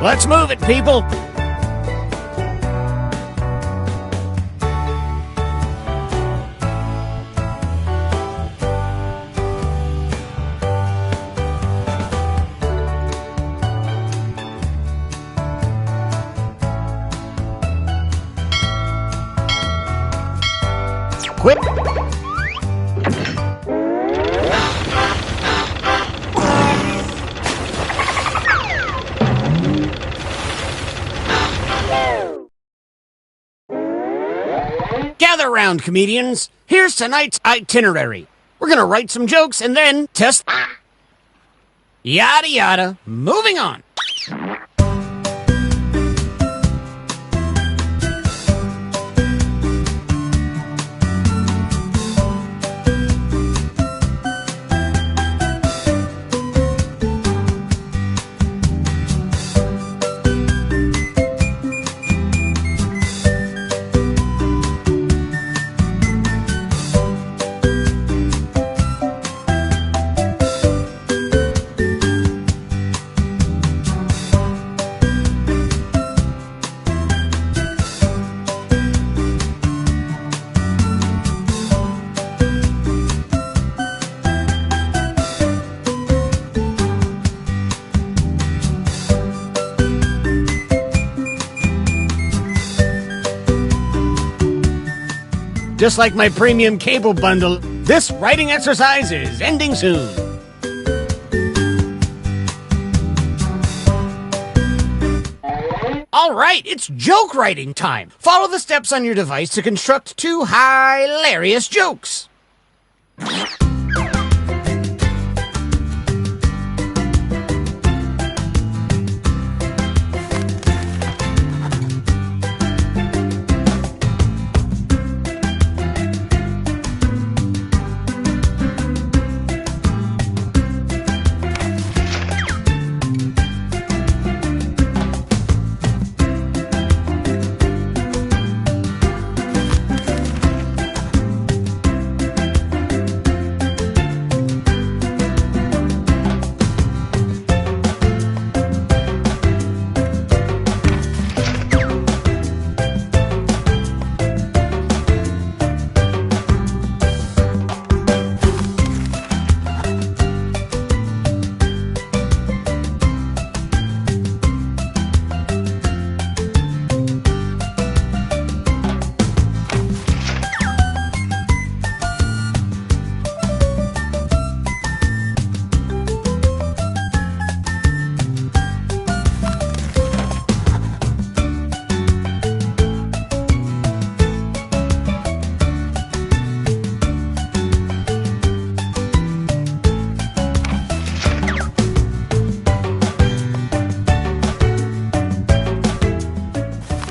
Let's move it, people. Quit. Gather around, comedians. Here's tonight's itinerary. We're gonna write some jokes and then test. Yada yada. Moving on. Just like my premium cable bundle, this writing exercise is ending soon. All right, it's joke writing time. Follow the steps on your device to construct 2 hilarious jokes.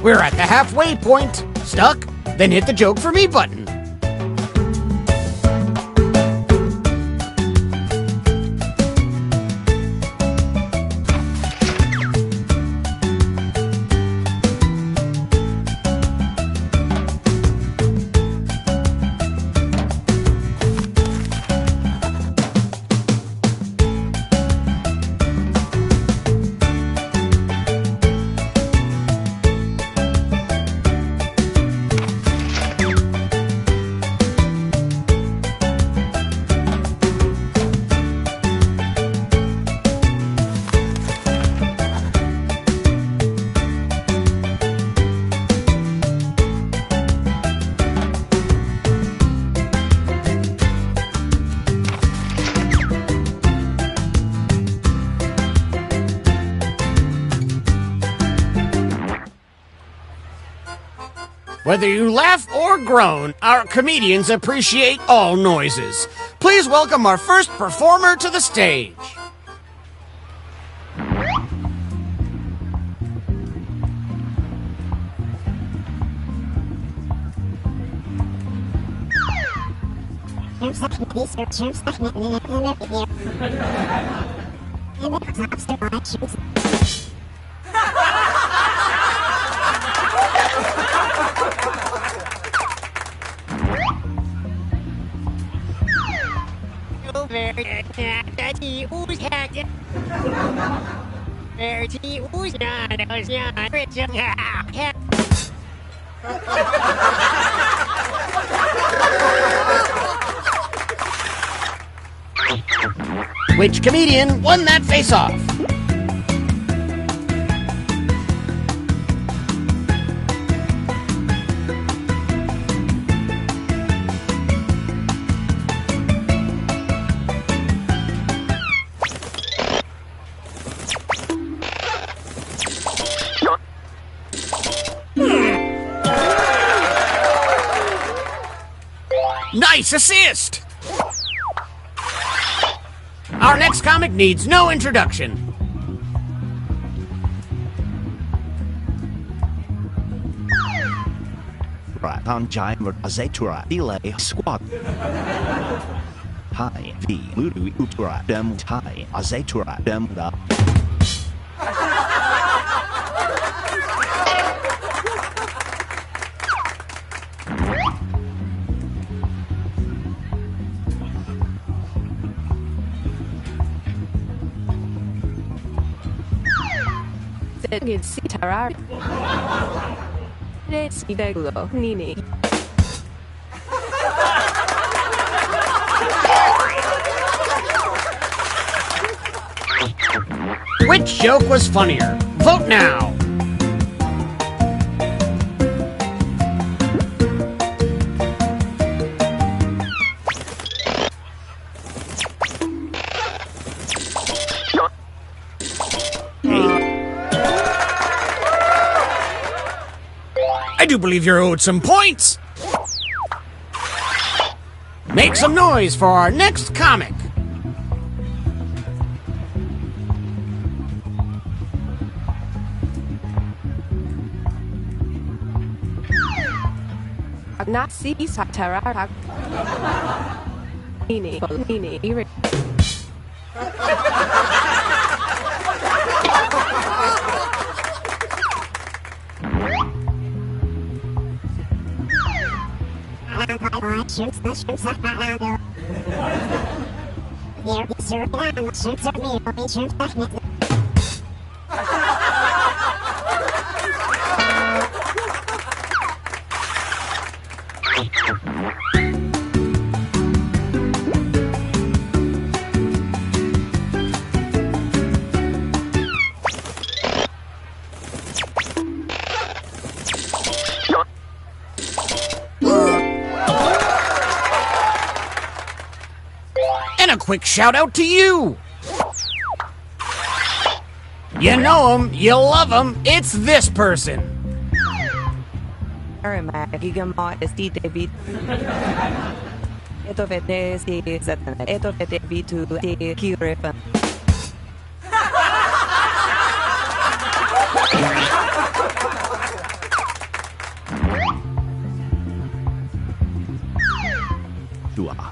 We're at the halfway point. Stuck? Then hit the joke for me button. Whether you laugh or groan, our comedians appreciate all noises. Please welcome our first performer to the stage. Which comedian won that face-off? Nice assist! Our next comic needs no introduction. On Jimer Azatura Delay Squad. Hi V Ludu Utura Dem Hi Azatura Dem Da. Which joke was funnier? Vote now! I do believe you're owed some points! Make some noise for our next comic! Nazi Satara Nini And a quick shout out to you! You know him, you love him, it's this person!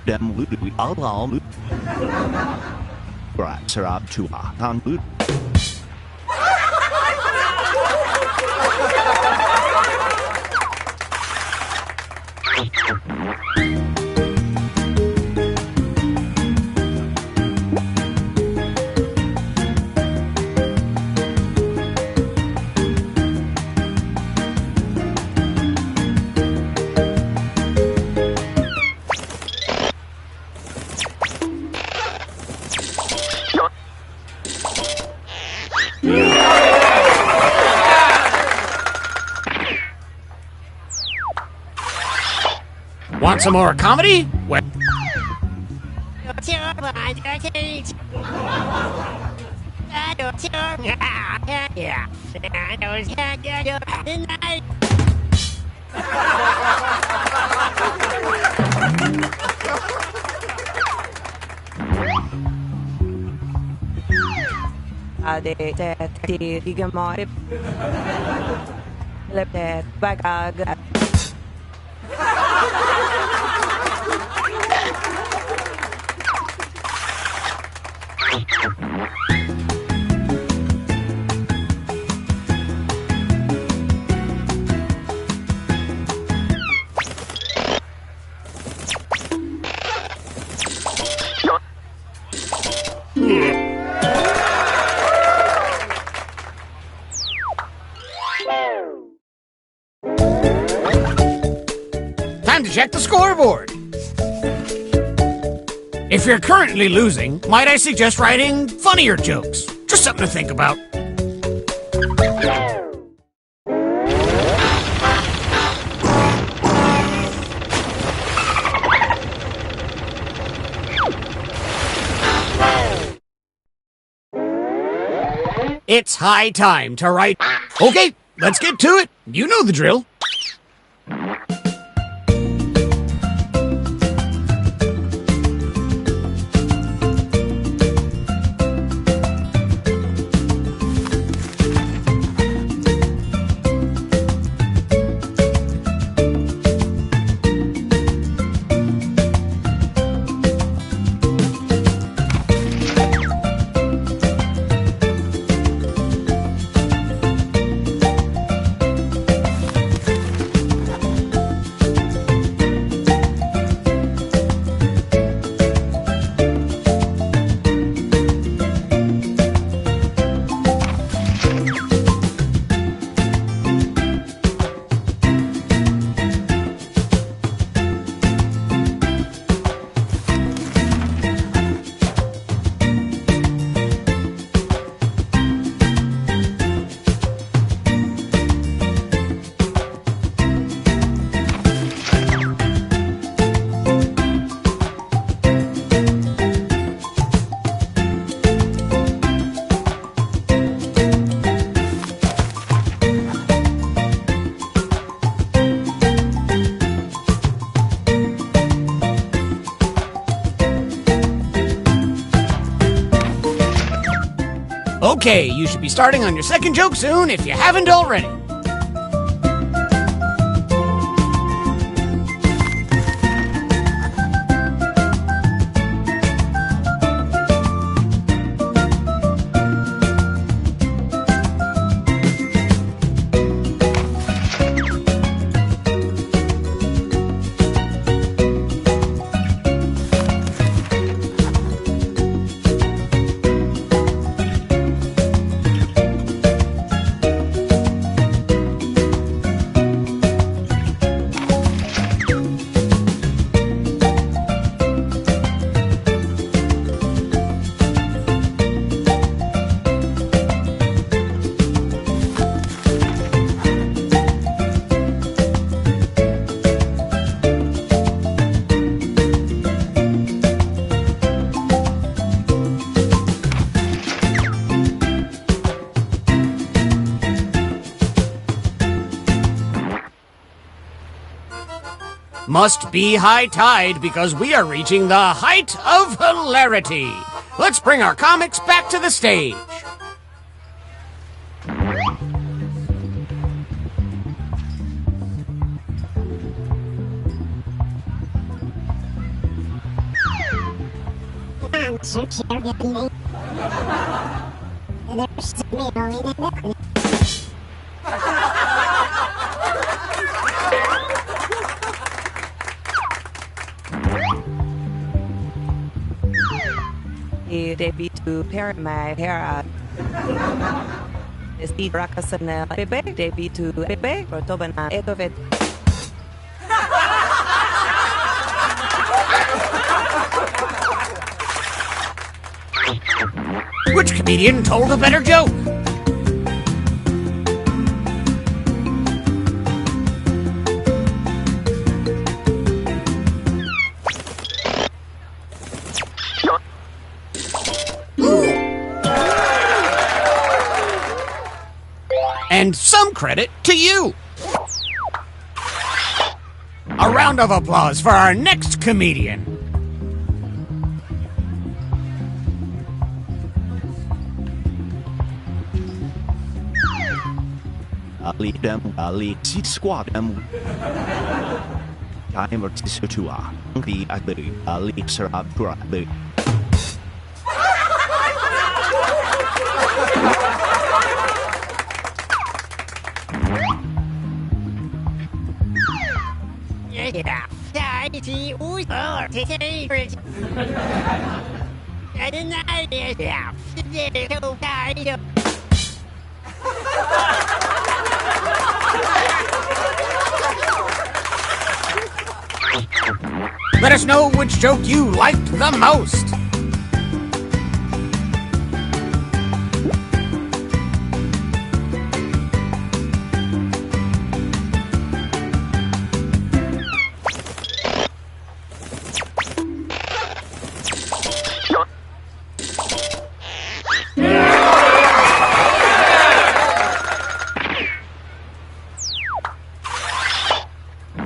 Dem Ludu Alam Right, Sarab to Han Lud. Want some more comedy? Well, Time to check the scoreboard. If you're currently losing, might I suggest writing funnier jokes? Just something to think about. It's high time to write. Okay, let's get to it. You know the drill. Okay, you should be starting on your second joke soon if you haven't already. Must be high tide because we are reaching the height of hilarity. Let's bring our comics back to the stage. Debut to parent my hair. Steve Rakasana Bebe, debut to Bebe, Rotobana Edovet. Which comedian told a better joke? And some credit to you. A round of applause for our next comedian. Ali dem Ali si squad dem. Timer tisotua. The abu Ali serab brabu. Let us know which joke you liked the most.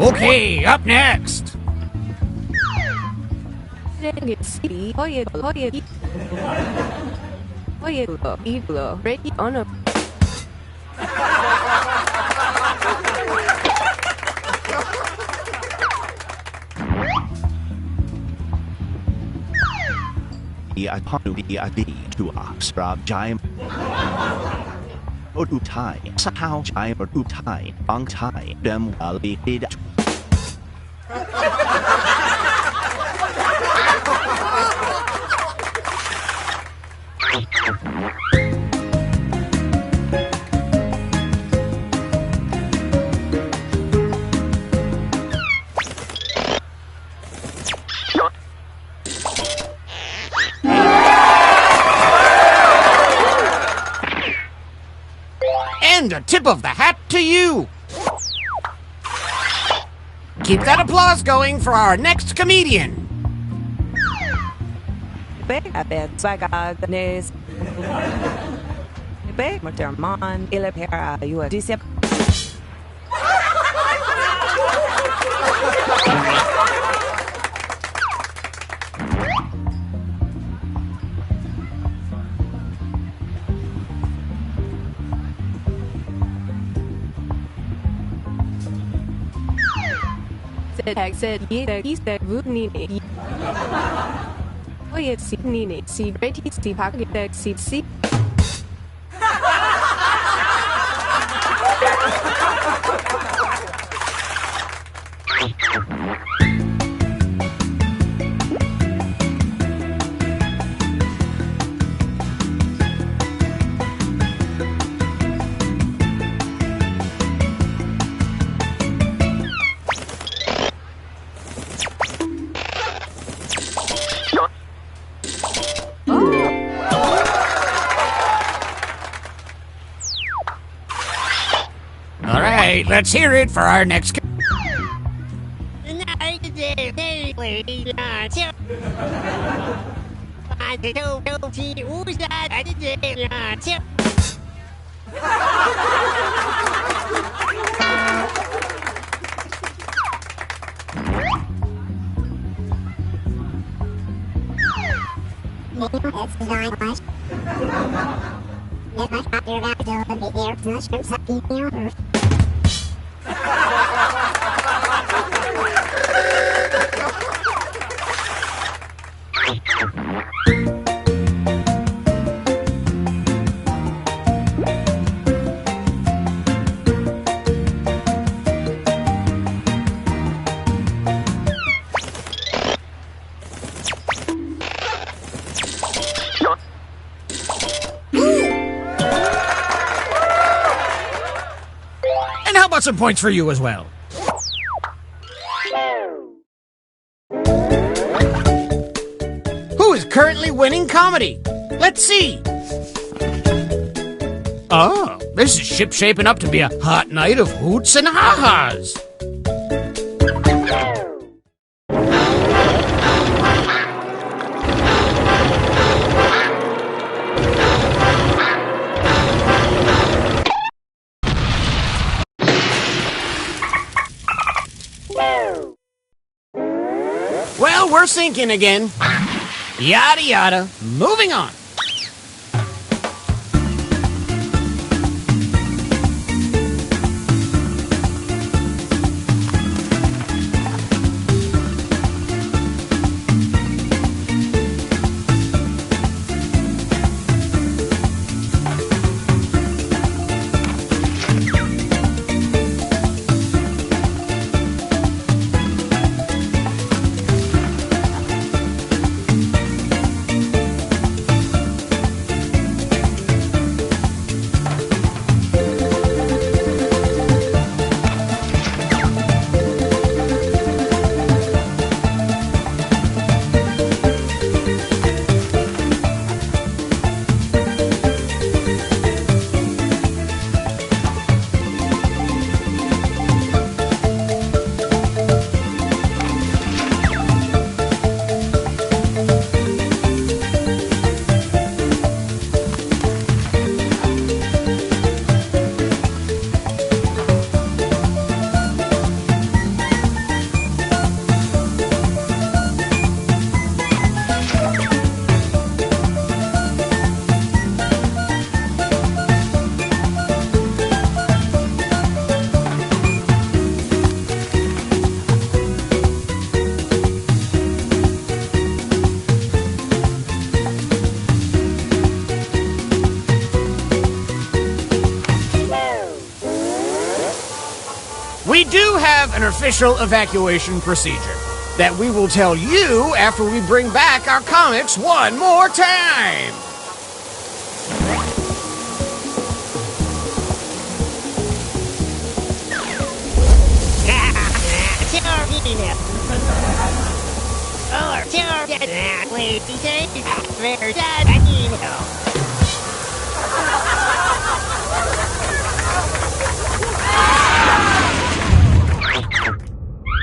Okay, up next. Odutai, Sahau Jai Odutai, Bang Tai, Dem Ali Did. And a tip of the hat to you. Keep that applause going for our next comedian. Exit East Nini. Oh, it's Nini. See, Brady, see, Pocket, see. All right, let's hear it for our next. And how about some points for you as well? Who is currently winning comedy? Let's see. Oh, this is shaping up to be a hot night of hoots and ha-has. Woo! Well, we're sinking again. Yada yada. Moving on. We do have an official evacuation procedure that we will tell you after we bring back our comics one more time.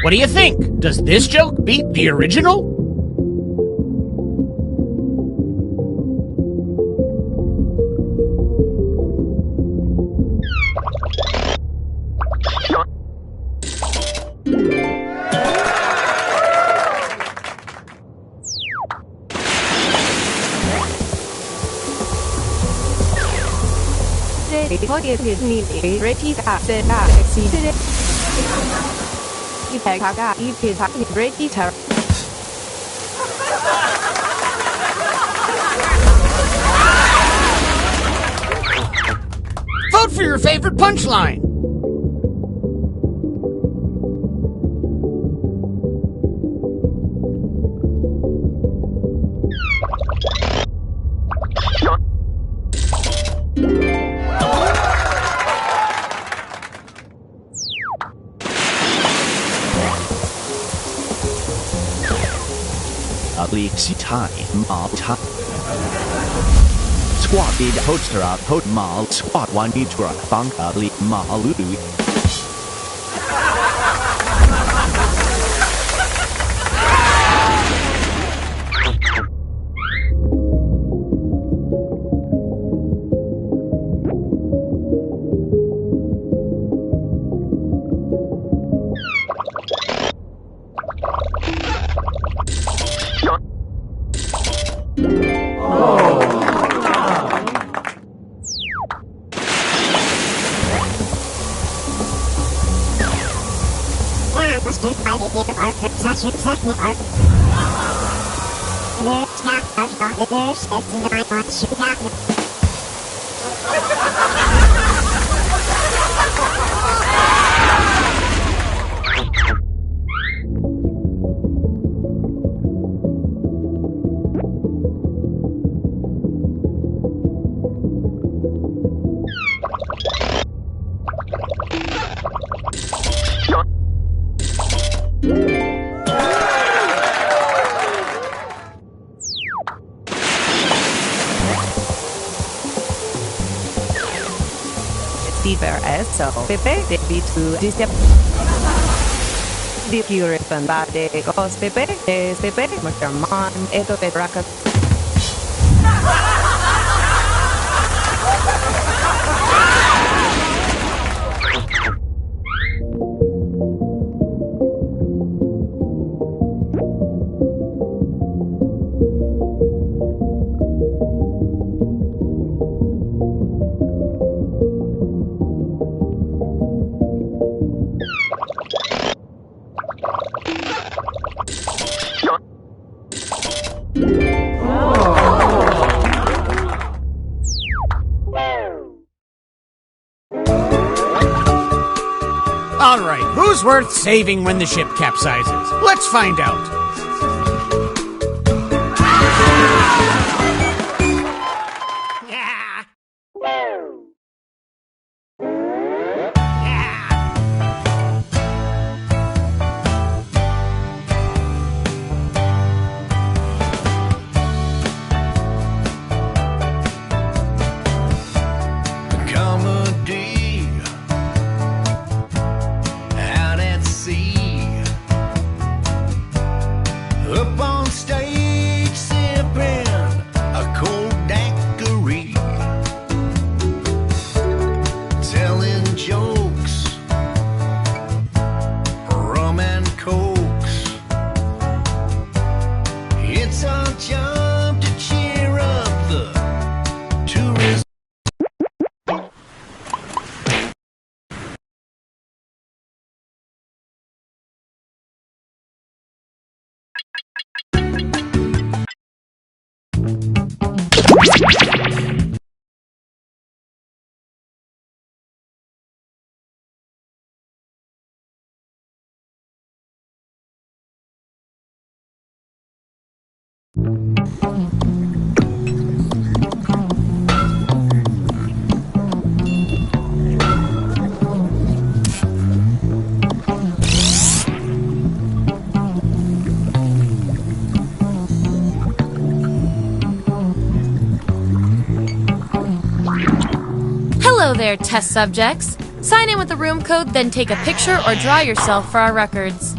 What do you think? Does this joke beat the original? Vote for your favorite punchline. Ugly Sitai Mal Ta Squad did poster up hot mal squad one truck bang ugly malu. So, Pepe debut to Disney. Di pure bande cos Pepe, es Pepe, Macamon, eto Petraca. was worth saving when the ship capsizes? Let's find out. Comedy out at sea, up on stage sipping a cold daiquiri, telling jokes, rum and cokes. It's our job to cheer up the tourists. Hello there, test subjects. Sign in with the room code, then take a picture or draw yourself for our records.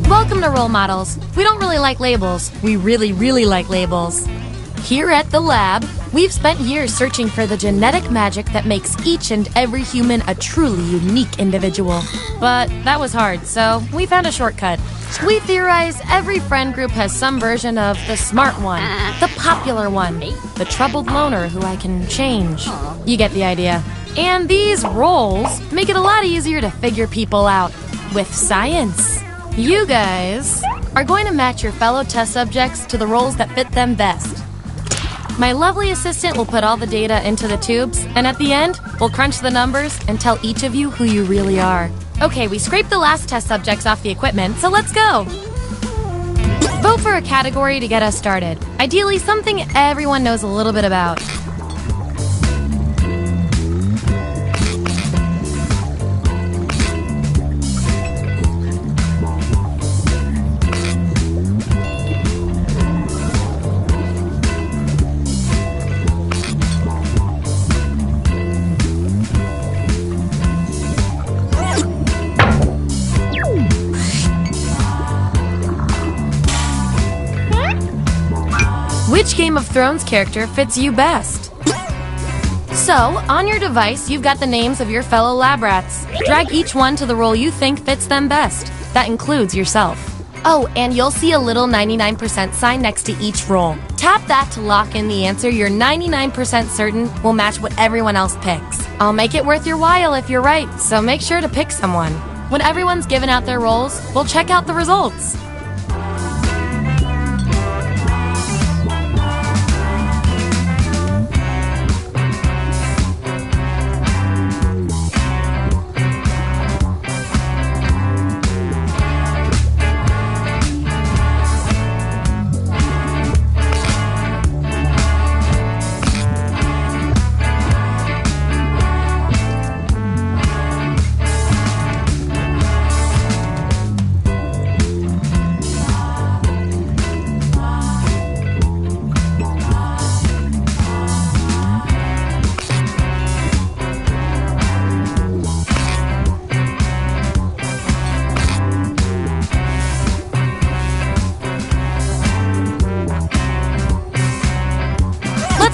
Welcome to Role Models. We don't really like labels. We really, really like labels. Here at the lab, we've spent years searching for the genetic magic that makes each and every human a truly unique individual. But that was hard, so we found a shortcut. We theorize every friend group has some version of the smart one, the popular one, the troubled loner who I can change. You get the idea. And these roles make it a lot easier to figure people out with science. You guys are going to match your fellow test subjects to the roles that fit them best. My lovely assistant will put all the data into the tubes, and at the end, we'll crunch the numbers and tell each of you who you really are. Okay, we scraped the last test subjects off the equipment, so let's go! Vote for a category to get us started. Ideally, something everyone knows a little bit about. Which Game of Thrones character fits you best? So, on your device, you've got the names of your fellow lab rats. Drag each one to the role you think fits them best. That includes yourself. Oh, and you'll see a little 99% sign next to each role. Tap that to lock in the answer you're 99% certain will match what everyone else picks. I'll make it worth your while if you're right, so make sure to pick someone. When everyone's given out their roles, we'll check out the results.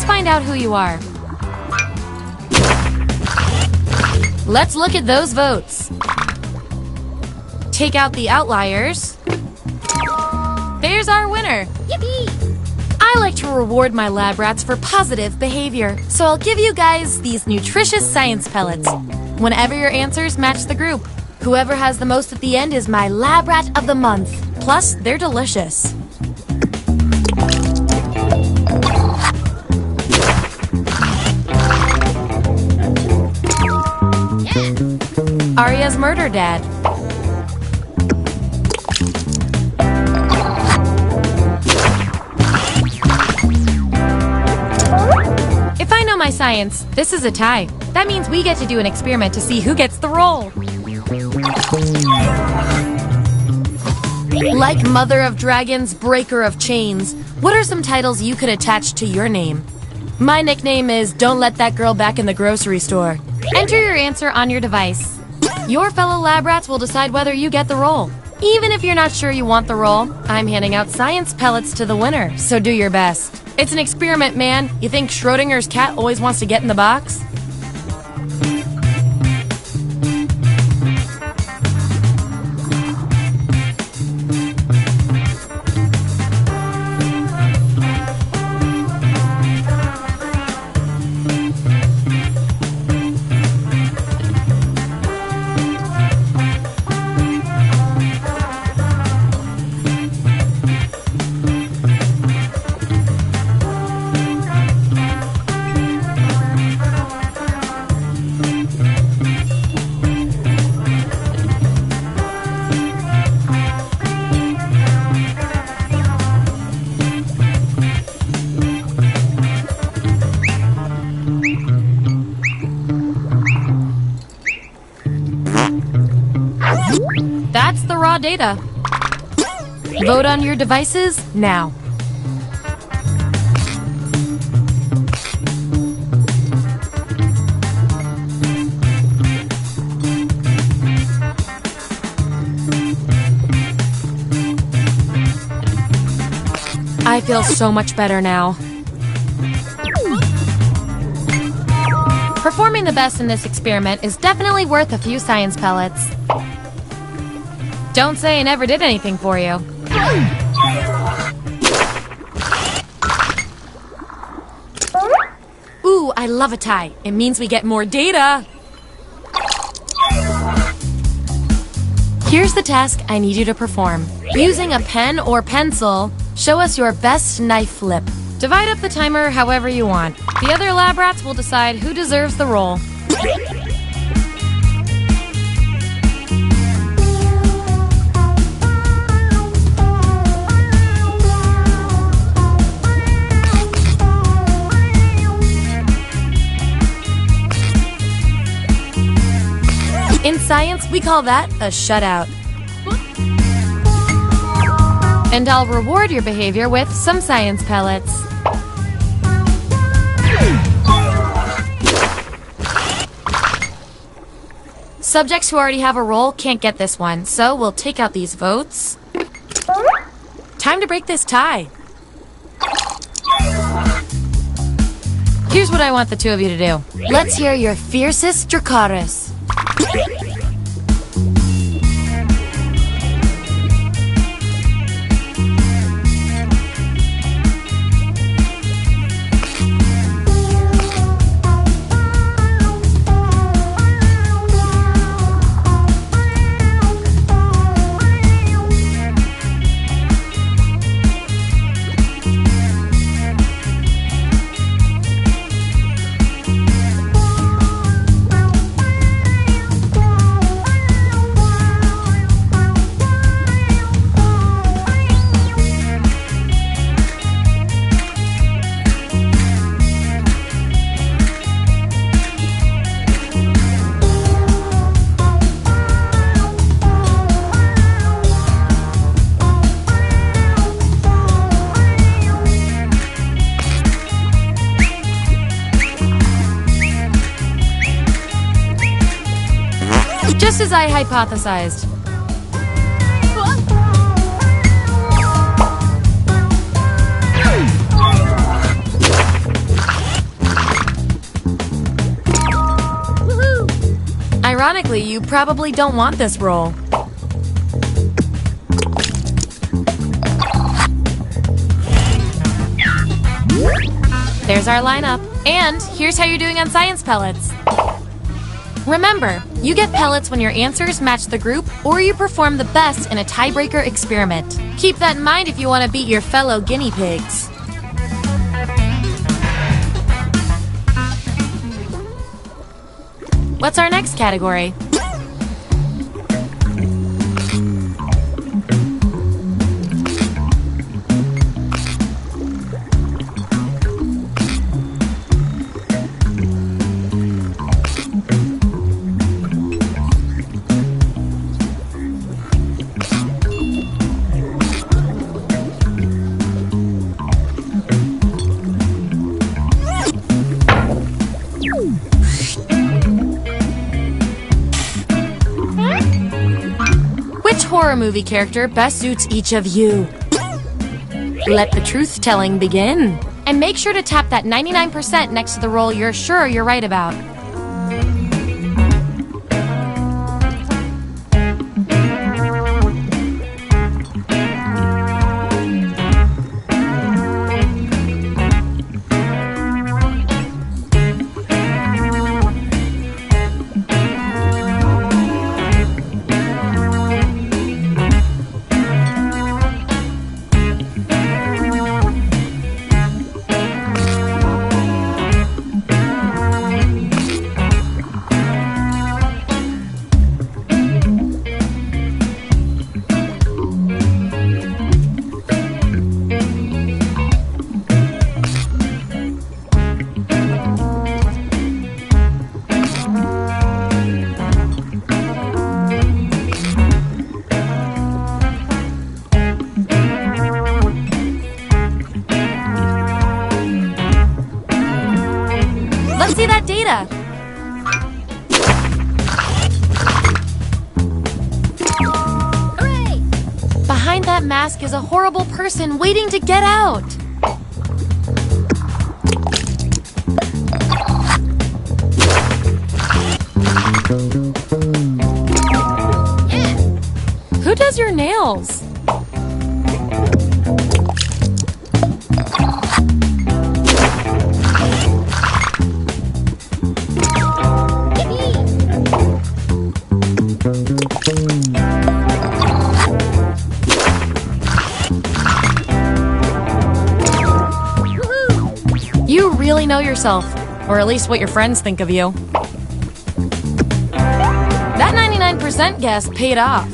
Find out who you are. Let's look at those votes. Take out the outliers. There's our winner. Yippee! I like to reward my lab rats for positive behavior, so I'll give you guys these nutritious science pellets whenever your answers match the group. Whoever has the most at the end is my lab rat of the month. Plus, they're delicious. Arya's murder dad. If I know my science, this is a tie. That means we get to do an experiment to see who gets the role. Like Mother of Dragons, Breaker of Chains, what are some titles you could attach to your name? My nickname is Don't Let That Girl Back in the Grocery Store. Enter your answer on your device. Your fellow lab rats will decide whether you get the role. Even if you're not sure you want the role, I'm handing out science pellets to the winner, so do your best. It's an experiment, man. You think Schrodinger's cat always wants to get in the box? That's the raw data. Vote on your devices now. I feel so much better now. Performing the best in this experiment is definitely worth a few science pellets. Don't say I never did anything for you. Ooh, I love a tie. It means we get more data. Here's the task I need you to perform. Using a pen or pencil, show us your best knife flip. Divide up the timer however you want. The other lab rats will decide who deserves the role. In science, we call that a shutout. And I'll reward your behavior with some science pellets. Subjects who already have a role can't get this one, so we'll take out these votes. Time to break this tie. Here's what I want the two of you to do. Let's hear your fiercest Dracarys. Just as I hypothesized. Ironically, you probably don't want this role. There's our lineup. And here's how you're doing on science pellets. Remember, you get pellets when your answers match the group or you perform the best in a tiebreaker experiment. Keep that in mind if you want to beat your fellow guinea pigs. What's our next category? Horror movie character best suits each of you? Let the truth-telling begin. And make sure to tap that 99% next to the role you're sure you're right about. Let's see that data. Hooray! Behind that mask is a horrible person waiting to get out. Who does your nails? You really know yourself, or at least what your friends think of you. That 99% guess paid off.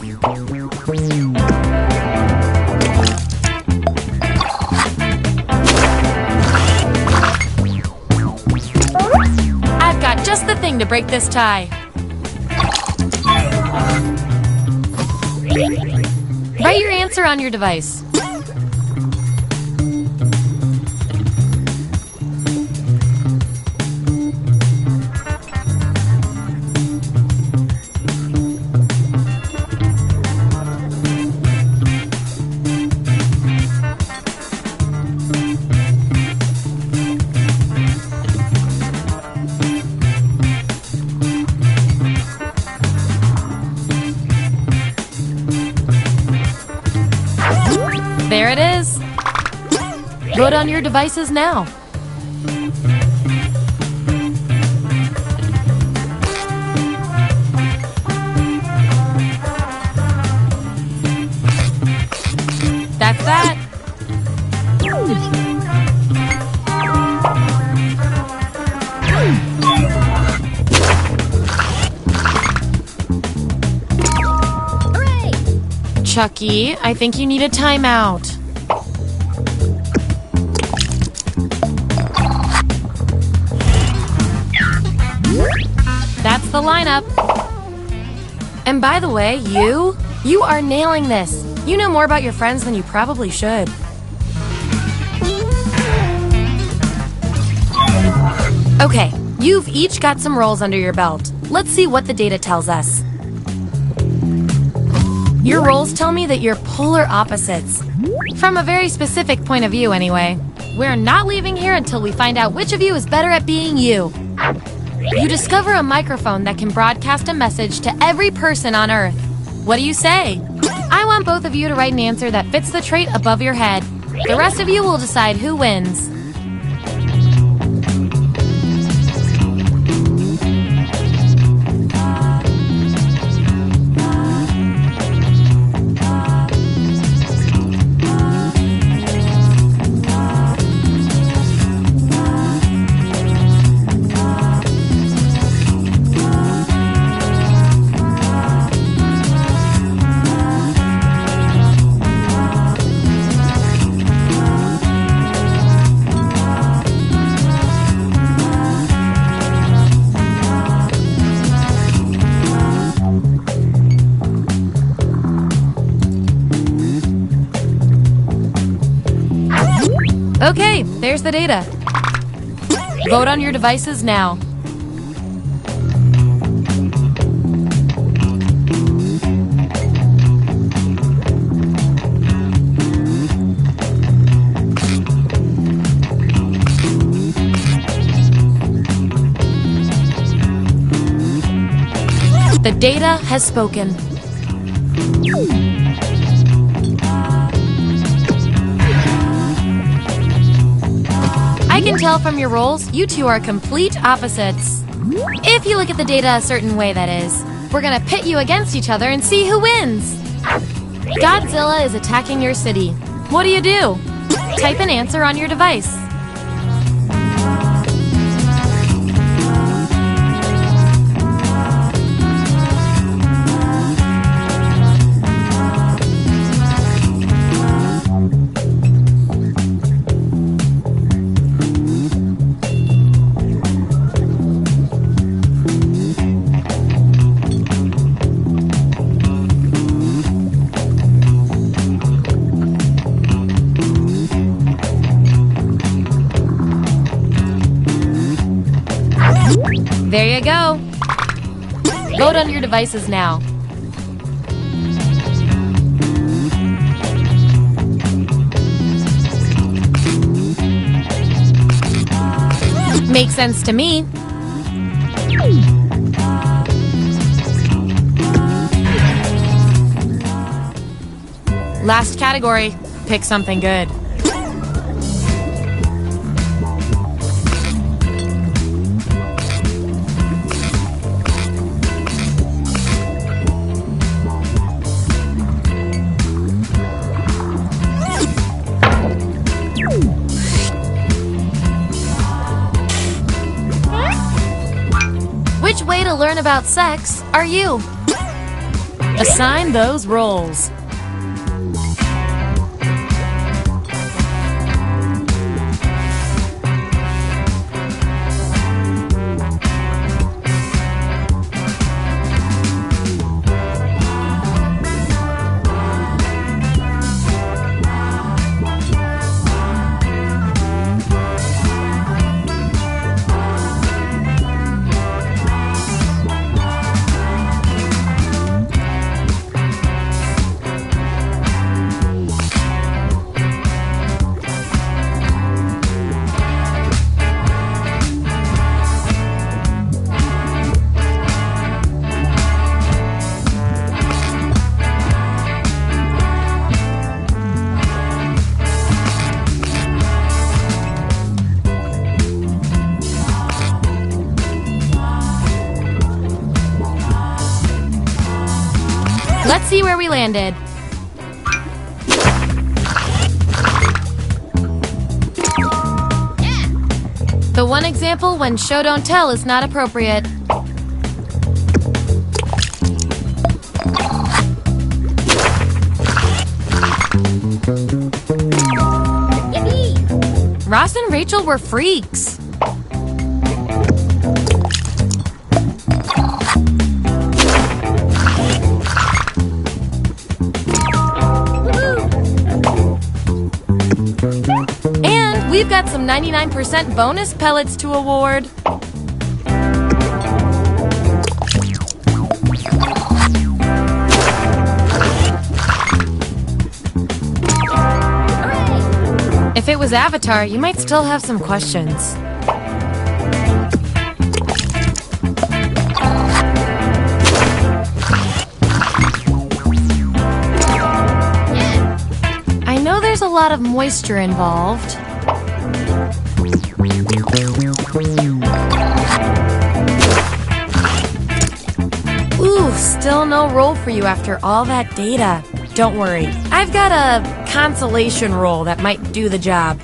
I've got just the thing to break this tie. Write your answer on your device. There it is. Vote on your devices now. That's that. Chucky, I think you need a timeout. That's the lineup. And by the way, you are nailing this. You know more about your friends than you probably should. Okay, you've each got some roles under your belt. Let's see what the data tells us. Your roles tell me that you're polar opposites. From a very specific point of view, anyway. We're not leaving here until we find out which of you is better at being you. You discover a microphone that can broadcast a message to every person on Earth. What do you say? I want both of you to write an answer that fits the trait above your head. The rest of you will decide who wins. Okay, there's the data. Vote on your devices now. The data has spoken. I can tell from your roles, you two are complete opposites. If you look at the data a certain way, that is. We're gonna pit you against each other and see who wins. Godzilla is attacking your city. What do? Type an answer on your device. There you go. Vote on your devices now. Makes sense to me. Last category. Pick something good. Which way to learn about sex are you? Assign those roles. see where we landed. The one example when show don't tell is not appropriate. Ross and Rachel were freaks. And we've got some 99% bonus pellets to award. If it was Avatar, you might still have some questions. I know there's a lot of moisture involved. Ooh, still no roll for you after all that data. Don't worry, I've got a consolation roll that might do the job.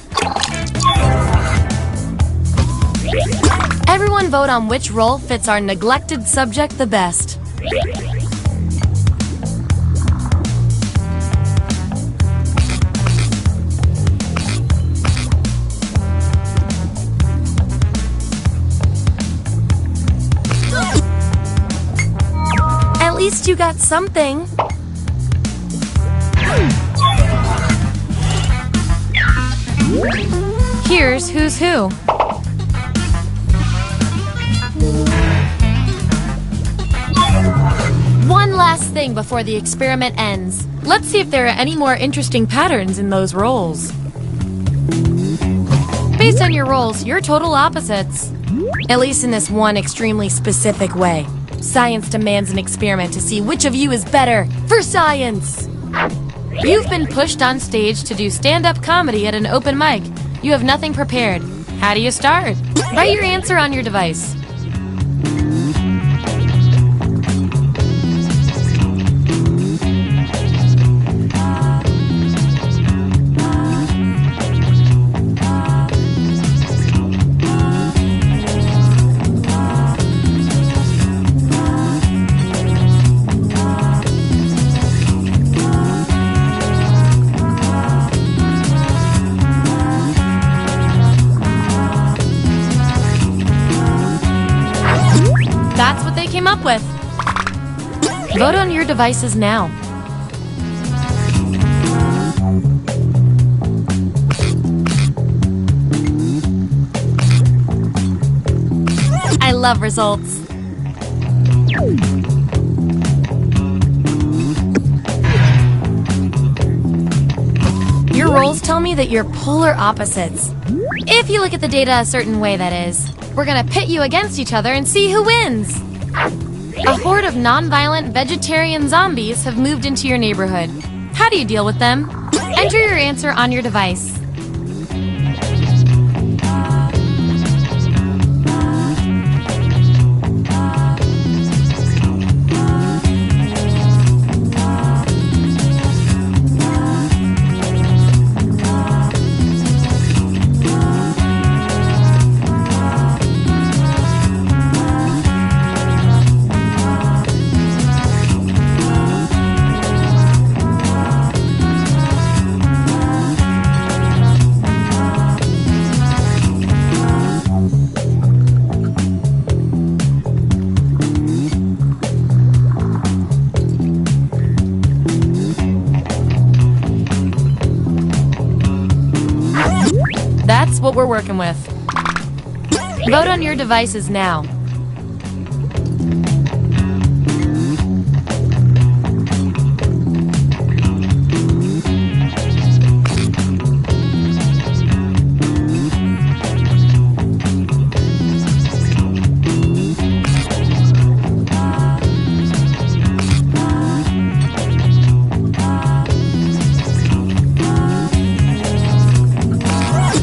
Everyone vote on which roll fits our neglected subject the best. At least you got something. Here's who's who. One last thing before the experiment ends. Let's see if there are any more interesting patterns in those rolls. Based on your rolls, you're total opposites. At least in this one extremely specific way. Science demands an experiment to see which of you is better for science. You've been pushed on stage to do stand-up comedy at an open mic. You have nothing prepared. How do you start? Write your answer on your device. That's what they came up with. Vote on your devices now. I love results. Your rolls tell me that you're polar opposites. If you look at the data a certain way, that is. We're gonna pit you against each other and see who wins. A horde of non-violent vegetarian zombies have moved into your neighborhood. How do you deal with them? Enter your answer on your device. That's what we're working with. Vote on your devices now.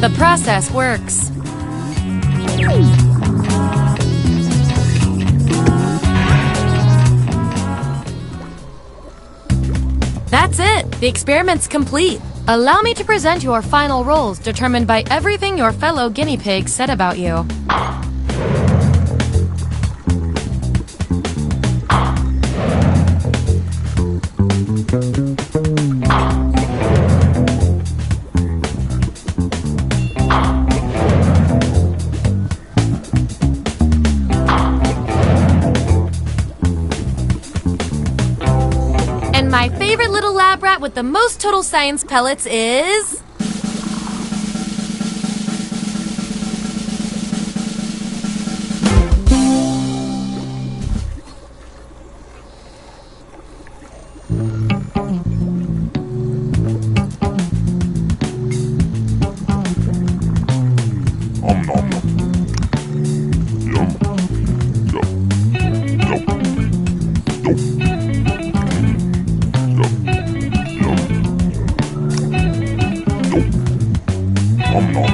The process works. That's it! The experiment's complete. Allow me to present your final roles determined by everything your fellow guinea pigs said about you. And my favorite little lab rat with the most total science pellets is... Nom nom.